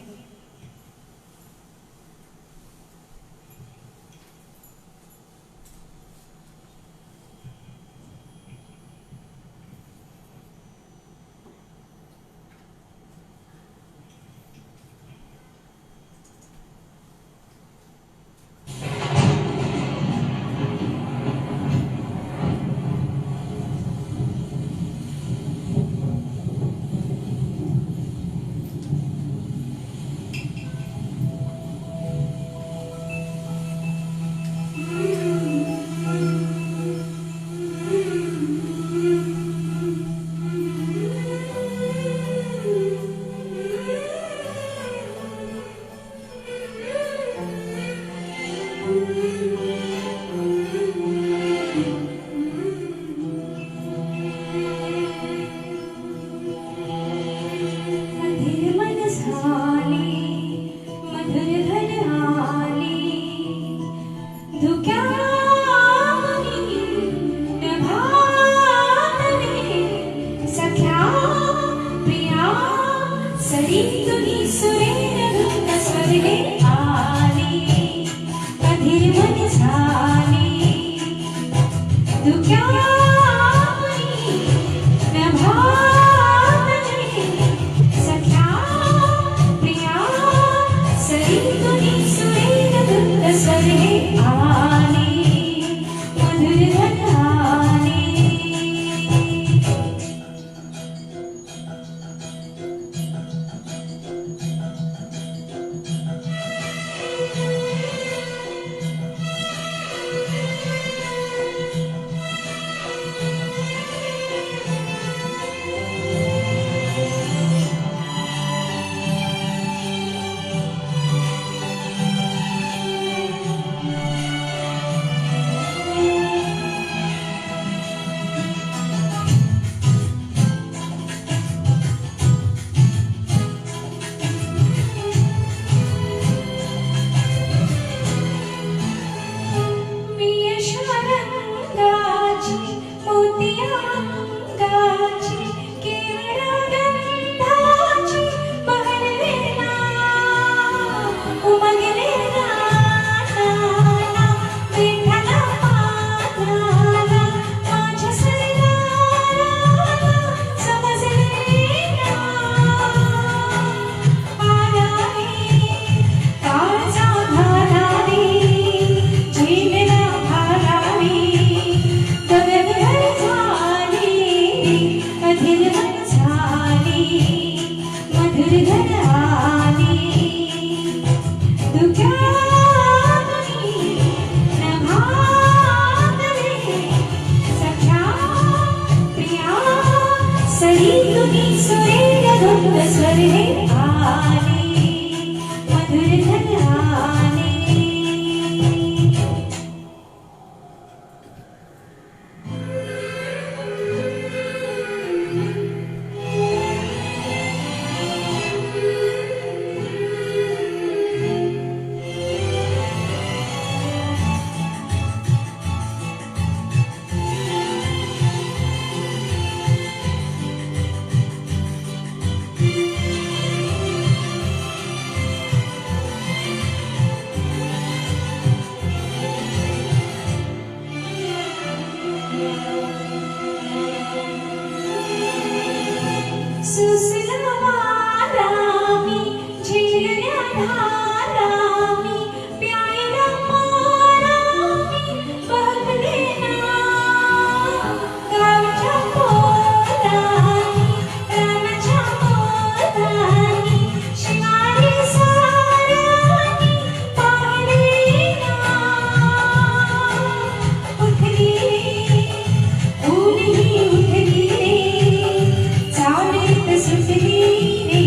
सुटली रे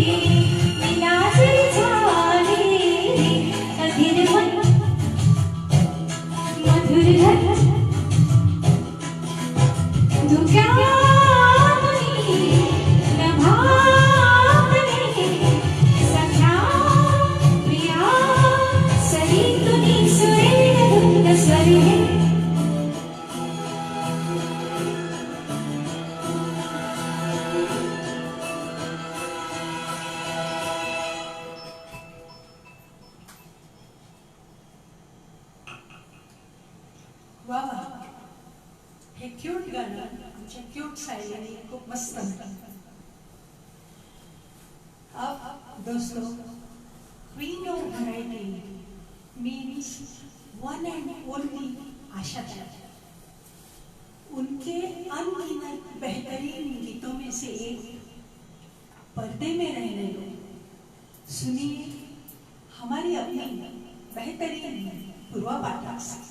विलास झाली क्यूट गाणं आमच्या क्यूट सायलीने खूप मस्त म्हटलं. अब दोस्तों, queen of variety means one and only Asha Tai. उनके अनगिनत बेहतरीन गीतों में से एक पर्दे में रहने दो. सुनिए हमारी अपनी बेहतरीन पूर्वा पाठक से.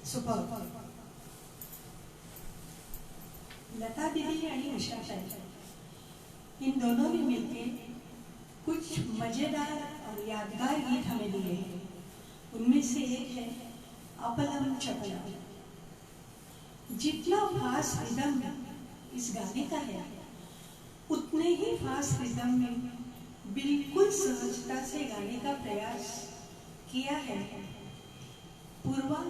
सुपर। लता दीदी आणि उषा ताई इन दोनों ने मिलकर कुछ मजेदार और यादगार गीत हमें दिए हैं। उनमें से एक है अपलम चपलम। जितना फास्ट रिदम इस गाने का है, उतने ही फास्ट रिदम में बिल्कुल सहजता से गाने का प्रयास किया है पूर्वा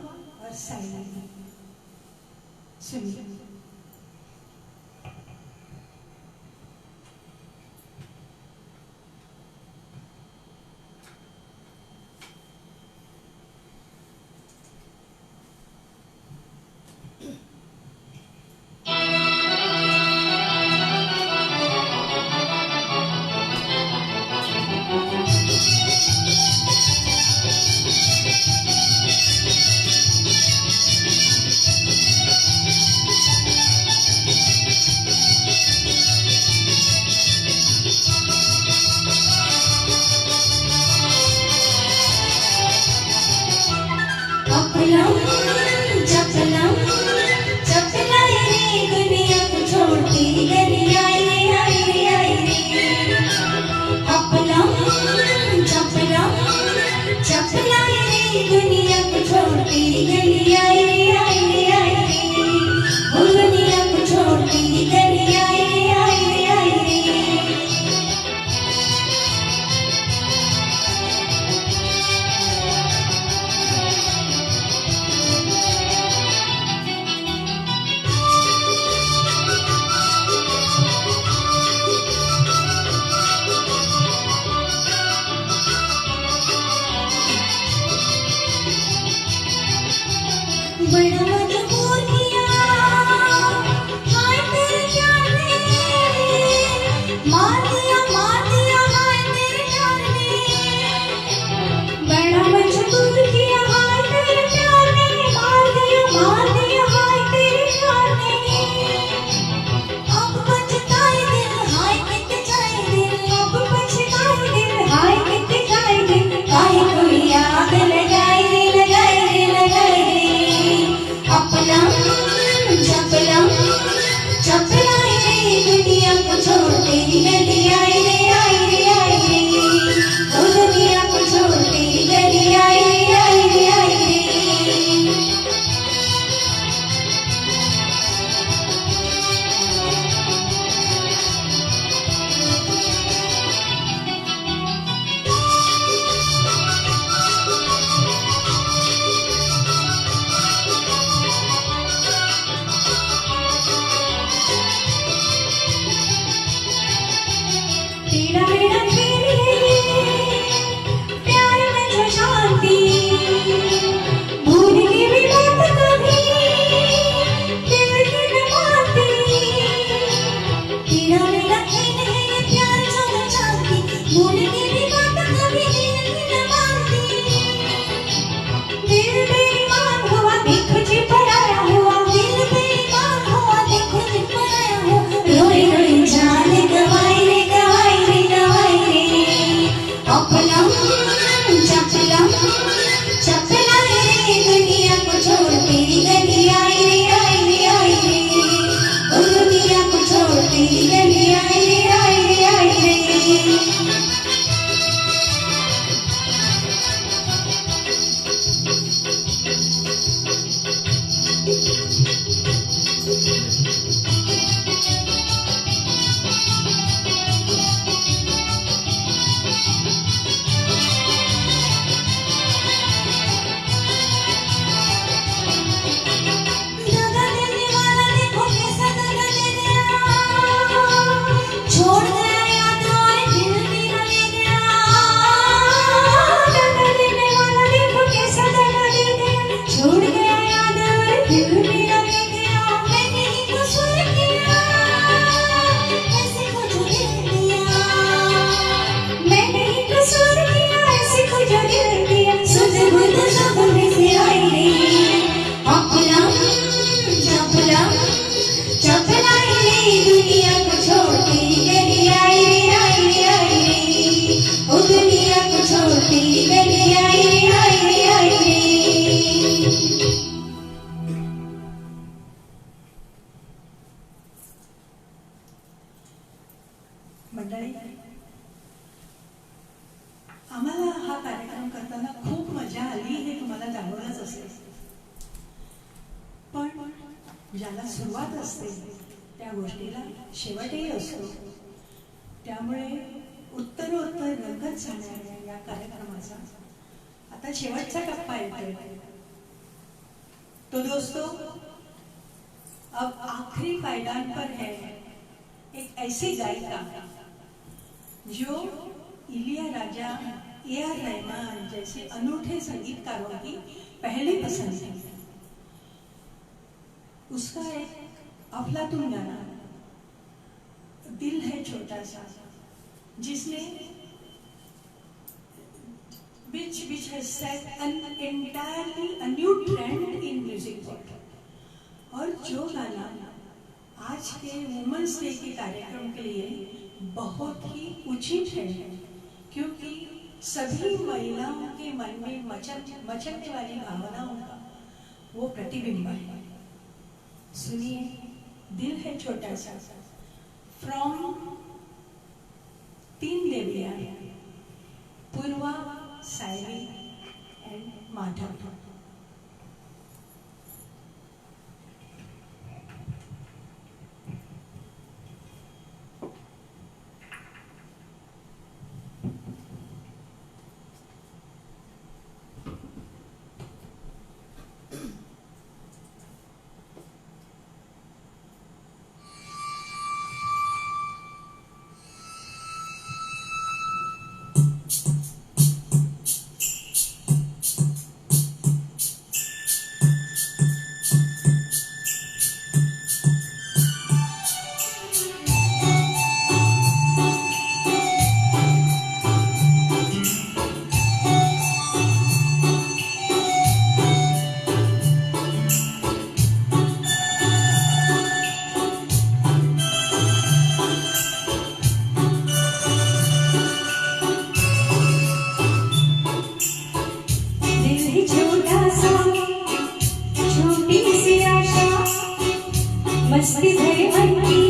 और साइना ने। सुनिए। मंडळी, आम्हाला हा कार्यक्रम करताना खूप मजा आली हे तुम्हाला जाणवलंच असेल, पण ज्याला सुरुवात असते त्या गोष्टीला शेवटही असतो. त्यामुळे उत्तरोत्तर रंगत जाणाऱ्या या कार्यक्रमाचा आता शेवटचा टप्पा येतोय. तो दोस्तों, अब आखिरी पायदान पर है एक ऐसी गायिका जो इलिया राजा, ए.आर. रहमान जैसे अनूठे संगीतकारों की पहली पसंद है. उसका एक अफलातून गाना दिल है छोटा सा, जिसने which has set an entirely a new trend in music world. और जो गाना आज के वुमेन्स डे के कार्यक्रम के लिए बहुत ही उचित है, क्योंकि सभी महिलाओं के मन में मचलने वाली भावनाओं का वो प्रतिबिंब है. सुनिए, दिल है छोटा सा, फ्रॉम तीन देविया, पूर्वा, सायरी एंड माधव. मस्ती भरी हंसी,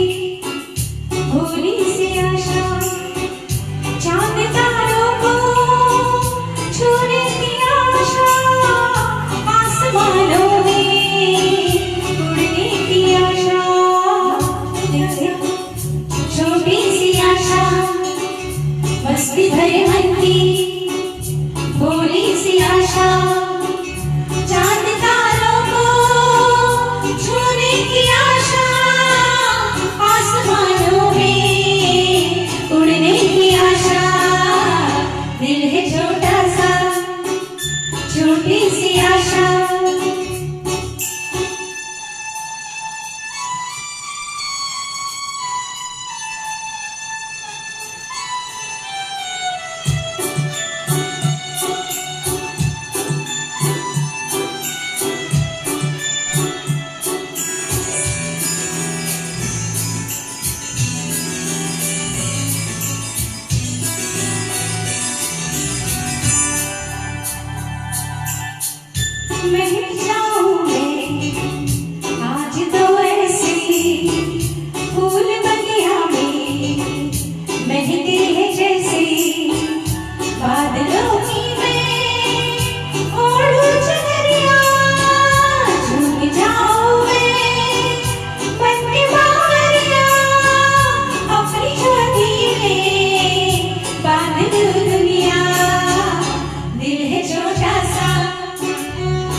भोली सी आशा, चांद तारों को छूने की आशा, आसमानों में उड़ने की आशा, छोटी सी आशा, मस्ती भरी हंसी, भोली सी आशा, चांद तारों को छूने की आशा, आसमानों में उड़ने की आशा. दिल है छोटा सा, छोटी सी आशा. महक जाऊं मैं आज तो ऐसी, फूल बगिया में महके है जैसे, बादलों की मैं ओढ़ूं चुनरिया, झूम जाऊं मैं बन के बावरिया, अपनी छाती में बांध दूं दुनिया. दिल है छोटा सा,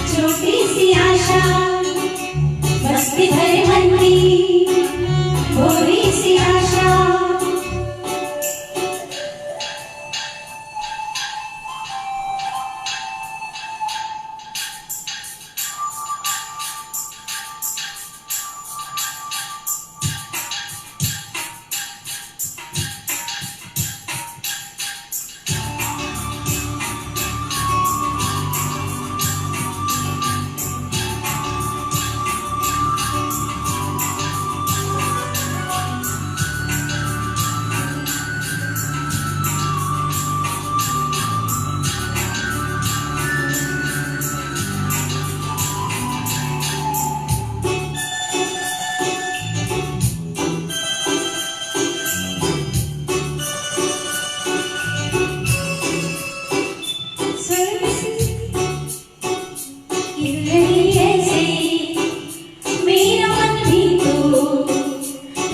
छोटी सी आशा, मस्ती भरे हंसी, भोली सी आशा.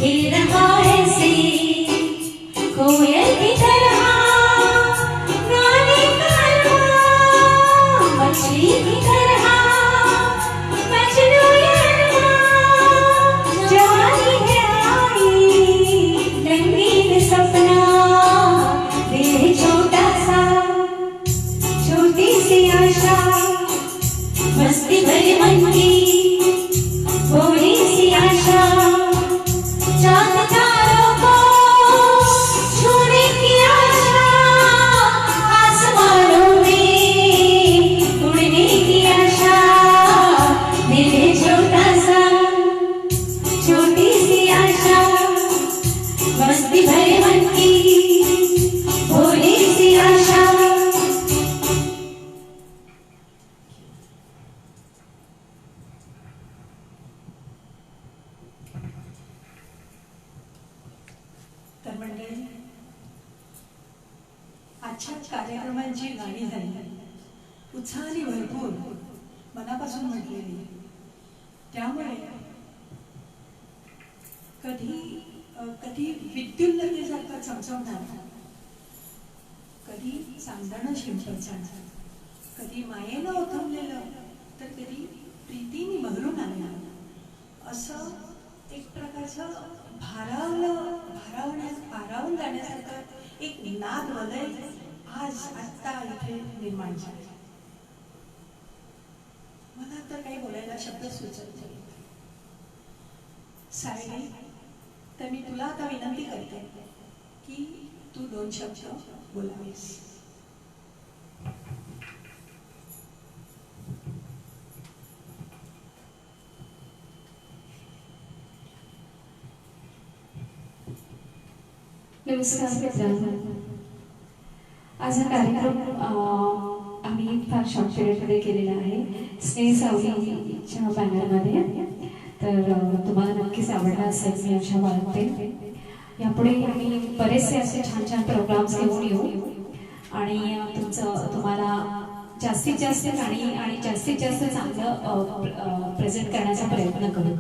खिल रहा है से कोयल की तरह गाने का अरमान, मछली की तरह मजनू ये अरमान, जवानी है आई रंगीन सपना, दिल है छोटा सा छोटी सी आशा, मस्ती भरे मन की भोली सी आशा, चांद तारों को छूने की आशा, आसमानों में उड़ने की आशा, दिल है छोटा सा छोटी सी आशा, मस्ती भरे मन की भोली सी आशा। तर मंडळी, आजच्या कार्यक्रमांची गाणी झाली उत्साहाने भरपूर मनापासून म्हटलेली, त्यामुळे कधी विद्युल्लतेसारखा चमचमणार, कधी चांदणं शिंपत, कधी मायेनं ओथंबलेलं, तर कधी प्रीतीने बहरून आलेलं, असं एक प्रकारचं भारावून जाण्यासारखं एक नाद वलय आज आत्ता इथे निर्माण झाले. मला तर काही बोलायला शब्द सुचत नाही. सायली, तर मी तुला आता विनंती करते की तू 2 शब्द बोलावेस. नमस्कार मित्रांनो, आज हा कार्यक्रम आम्ही फार शॉर्ट पिरियडमध्ये केलेला आहे स्नेह सावलीच्या बॅनरमध्ये. तर तुम्हाला नक्कीच आवडला असेल मी आशा बाळगते. यापुढे आम्ही बरेचसे असे छान छान प्रोग्राम्स घेऊन येऊ आणि तुम्हाला जास्तीत जास्त गाणी आणि जास्तीत जास्त चांगलं प्रेझेंट करण्याचा प्रयत्न करू.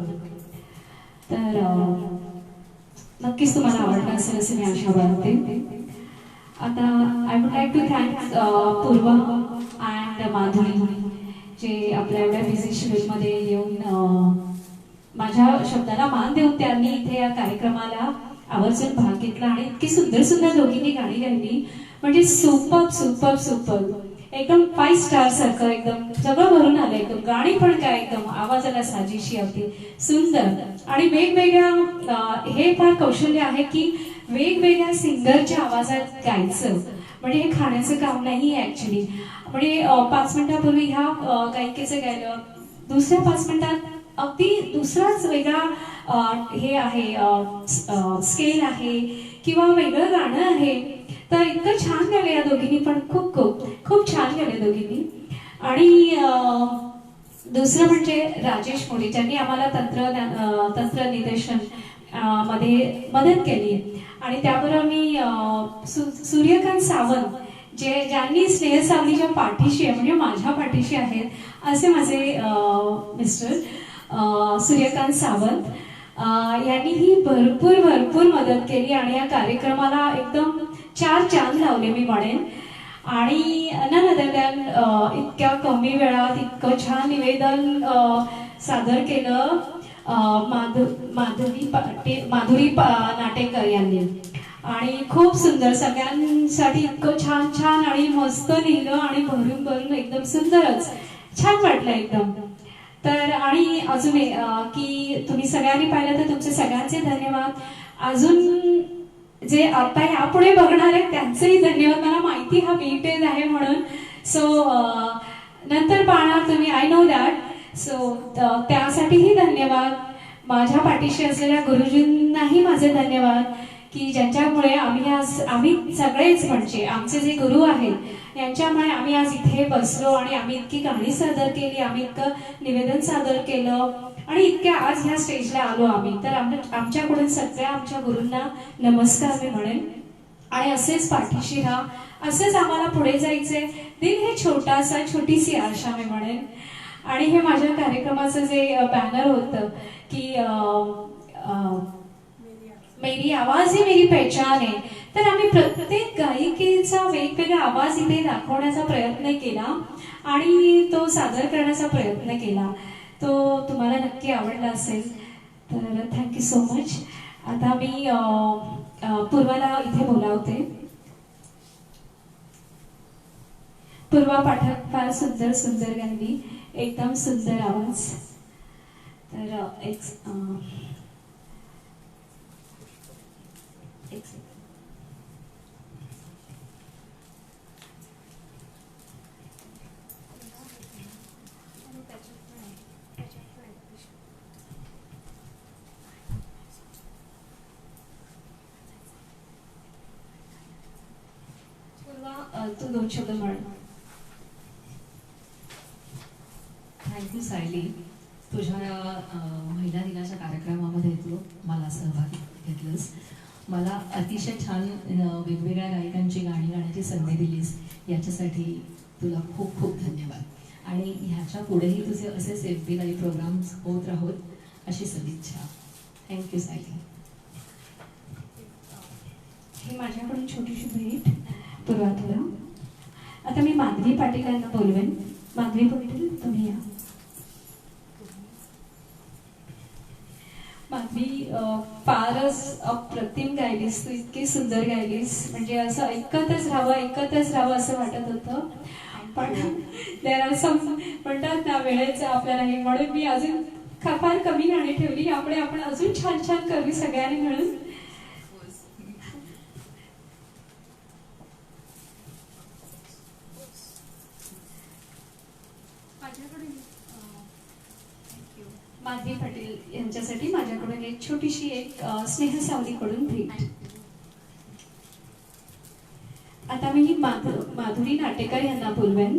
तर नक्कीच तुम्हाला आवडलं असेल असे मी आशा बाळगते. आता I would like to thank Purva and Madhuri, जे आपल्या एवढ्या बिझी शेड्यूलमध्ये येऊन माझ्या शब्दाला मान देऊन त्यांनी इथे या कार्यक्रमाला आवर्जून भाग घेतला आणि इतकी सुंदर सुंदर दोघींनी गाणी गायली. म्हणजे सुपर सुपर सुपर, एकदम 5 स्टार सारखं एकदम सगळं भरून आलं. एकदम गाणी पण काय एकदम आवाजाला साजेशी अगदी सुंदर आणि वेगवेगळ्या, हे फार कौशल्य आहे की वेगवेगळ्या सिंगरच्या आवाजात गायचं. म्हणजे हे खाण्याचं काम नाही ऍक्च्युली. म्हणजे 5 मिनिटापूर्वी ह्या गायिकेचं गायलं, दुसऱ्या 5 मिनिटात अगदी दुसराच वेगळा हे आहे, स्केल आहे किंवा वेगळं गाणं आहे. तर इतकं छान गायलं या दोघींनी, पण खूप खूप खूप छान गायले दोघींनी. आणि दुसरं म्हणजे राजेश मोरे, ज्यांनी आम्हाला तंत्र निदर्शन मध्ये मदत केली. आणि त्याबरोबर मी सूर्यकांत सावंत, ज्यांनी स्नेह सावलीच्या पाठीशी आहे, म्हणजे माझ्या पाठीशी आहेत असे माझे मिस्टर सूर्यकांत सावंत, यांनी ही भरपूर मदत केली आणि या कार्यक्रमाला एकदम 4 चांद लावले मी म्हणेन. आणि नन अदर दॅन इतक्या कमी वेळात इतकं छान निवेदन सादर केलं माधुरी नाटेकर यांनी. आणि खूप सुंदर, सगळ्यांसाठी इतकं छान छान आणि मस्त लिहिलं आणि भरून एकदम सुंदरच छान वाटलं एकदम. तर आणि अजून की तुम्ही सगळ्यांनी पाहिलं तर तुमचे सगळ्यांचे धन्यवाद. अजून जे आता यापुढे बघणार आहेत त्यांचेही धन्यवाद. मला माहिती हा वेटेज आहे म्हणून, सो नंतर पाहणार तुम्ही, आय नो दॅट. सो त्यासाठीही धन्यवाद. माझ्या पाठीशी असलेल्या गुरुजींनाही माझे धन्यवाद की ज्यांच्यामुळे आम्ही सगळेच, म्हणजे आमचे जे गुरु आहेत यांच्यामुळे आम्ही आज इथे बसलो आणि आम्ही इतकी गाणी सादर केली, आम्ही इतकं निवेदन सादर केलं आणि इतक्या आज ह्या स्टेजला आलो आम्ही. तर आमच्याकडून सगळ्या आमच्या गुरूंना नमस्कार मी म्हणेन. आणि असेच पाठीशी राहा, असंच आम्हाला पुढे जायचंय. दिल हे छोटीशी आशा मी म्हणेन. आणि हे माझ्या कार्यक्रमाचं जे बॅनर होतं की मेरी आवाज ही मेरी पहचान आहे. तर आम्ही प्रत्येक गायिकेचा वेगवेगळा आवाज इथे दाखवण्याचा प्रयत्न केला आणि तो सादर करण्याचा प्रयत्न केला. तो तुम्हाला नक्की आवडला असेल. तर थँक्यू सो मच. आता मी पूर्वाला इथे बोलावते. पूर्वा पाठक फार सुंदर सुंदर गायली, एकदम सुंदर आवाज. तर एक तू 2 शब्द म्हण. थँक्यू सायली, तुझ्या महिला दिनाच्या कार्यक्रमामध्ये तू मला सहभागी घेतलंस. मला अतिशय छान वेगवेगळ्या गायकांची गाणी गाण्याची संधी दिलीस, याच्यासाठी तुला खूप खूप धन्यवाद. आणि ह्याच्या पुढेही तुझे असेच FB लाईव्ह प्रोग्राम्स होत राहोत अशी सदिच्छा. थँक्यू सायली. ही माझ्याकडून छोटीशी भेट पूर्वा तुला. आता मी माधवी पाटील यांना बोलवेन. माधवी पाटील तुम्ही या. माधवी फारच अप्रतिम गायलीस तू, इतकी सुंदर गायलीस, म्हणजे असं ऐकतच राहावं असं वाटत होतं. पण म्हणतात ना वेळेचं आपल्याला हे, म्हणून मी अजून फार कमी गाणी ठेवली. यामुळे आपण अजून छान छान करू सगळ्यांनी मिळून. माधवी पाटील यांच्यासाठी माझ्याकडून एक छोटीशी स्नेह सावलीकडून भेट. आता मी माधुरी नाटेकर यांना बोलवेन.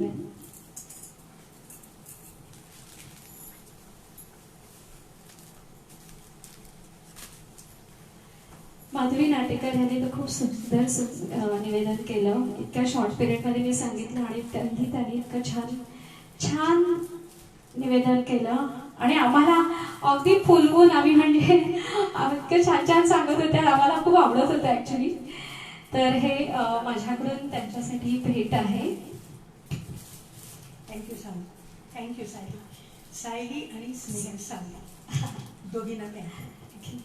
माधुरी नाटेकर यांनी तर खूप सुंदर निवेदन केलं. इतक्या शॉर्ट पिरियडमध्ये मी सांगितलं आणि त्यांनी इतकं छान निवेदन केलं आणि आम्हाला अगदी फुलवून आम्ही म्हणजे इतकं छान सांगत होत्या. आम्हाला खूप आवडत होतं ऍक्च्युली. तर हे माझ्याकडून त्यांच्यासाठी भेट आहे. थँक्यू सायली. सायली आणि स्नेहा सावली दोघींना थँक्यू.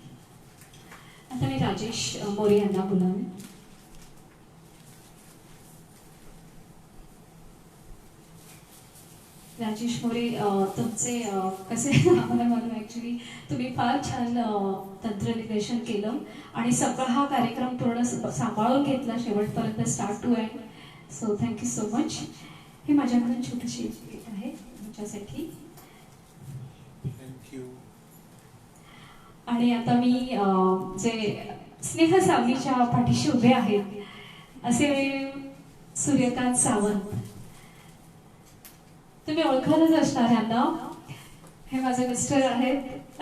आता मी राजेश मोरे यांना बोलावे. राजेश मोरे, तुमचे कसे आम्हाला म्हणून ऍक्च्युली तुम्ही फार छान तंत्रनिर्देशन केलं आणि सगळा हा कार्यक्रम पूर्ण सांभाळून घेतला शेवटपर्यंत, start to end. So thank you so much. हे माझ्याकडून छोटीशी भेट आहे तुमच्यासाठी. थँक्यू. आणि आता मी जे स्नेह सावलीच्या पाठीशी उभे आहेत असे सूर्यकांत सावंत, तुम्ही ओळखतच असणार यांना. हे माझे मिस्टर आहेत,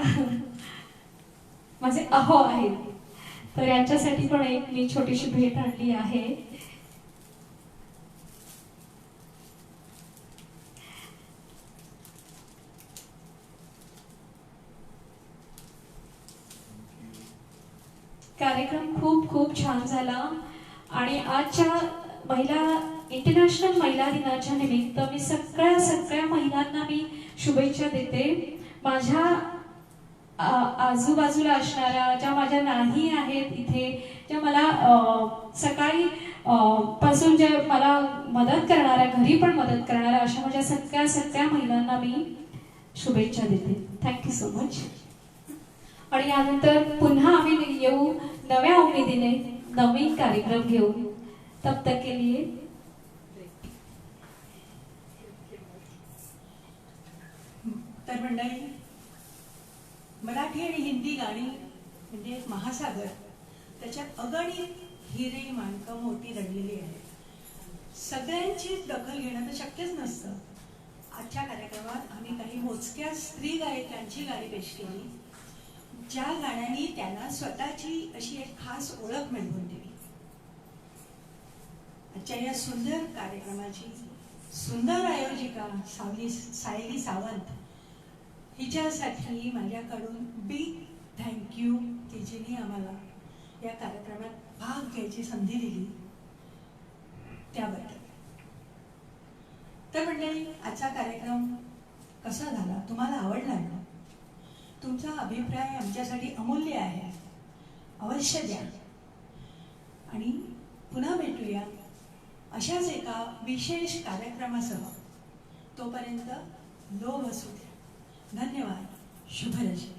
माझे अहो आहेत. तर यांच्यासाठी पण एक मी छोटीशी भेट आणली आहे. कार्यक्रम खूप छान झाला आणि आजच्या इंटरनॅशनल महिला दिनाच्या निमित्त मी सगळ्या महिलांना मी शुभेच्छा देते. माझ्या आजूबाजूला असणाऱ्या, ज्या माझ्या नाही आहेत इथे, ज्या मला सकाळी पासून जे मला मदत करणाऱ्या, घरी पण मदत करणाऱ्या, अशा माझ्या सगळ्या महिलांना मी शुभेच्छा देते. Thank you so much. आणि यानंतर पुन्हा आम्ही येऊ नव्या उमेदीने, नवीन कार्यक्रम घेऊ. तब तक के लिए तर मंडळी, मराठी आणि हिंदी गाणी म्हणजे एक महासागर. त्याच्यात अगणित हिरे माणकं मोठी दडलेली आहेत. सगळ्यांची दखल घेणं तर शक्यच नसतं. आजच्या कार्यक्रमात आम्ही काही मोजक्या स्त्री गायकांची गाणी पेश केली, ज्या गाण्यांनी त्यांना स्वतःची अशी एक खास ओळख मिळवून दिली. आजच्या या सुंदर कार्यक्रमाची सुंदर आयोजिका सायली सावंत हिच्यासाठी माझ्याकडून बिग थँक्यू, की जिने आम्हाला या कार्यक्रमात भाग घ्यायची संधी दिली त्याबद्दल. तर मंडळी, आजचा कार्यक्रम कसा झाला, तुम्हाला आवडला ना? तुमचा अभिप्राय आमच्यासाठी अमूल्य आहे, अवश्य द्या. आणि पुन्हा भेटूया अशाच एका विशेष कार्यक्रमासह. तोपर्यंत लोभ असू द्या. धन्यवाद. शुभरजनी.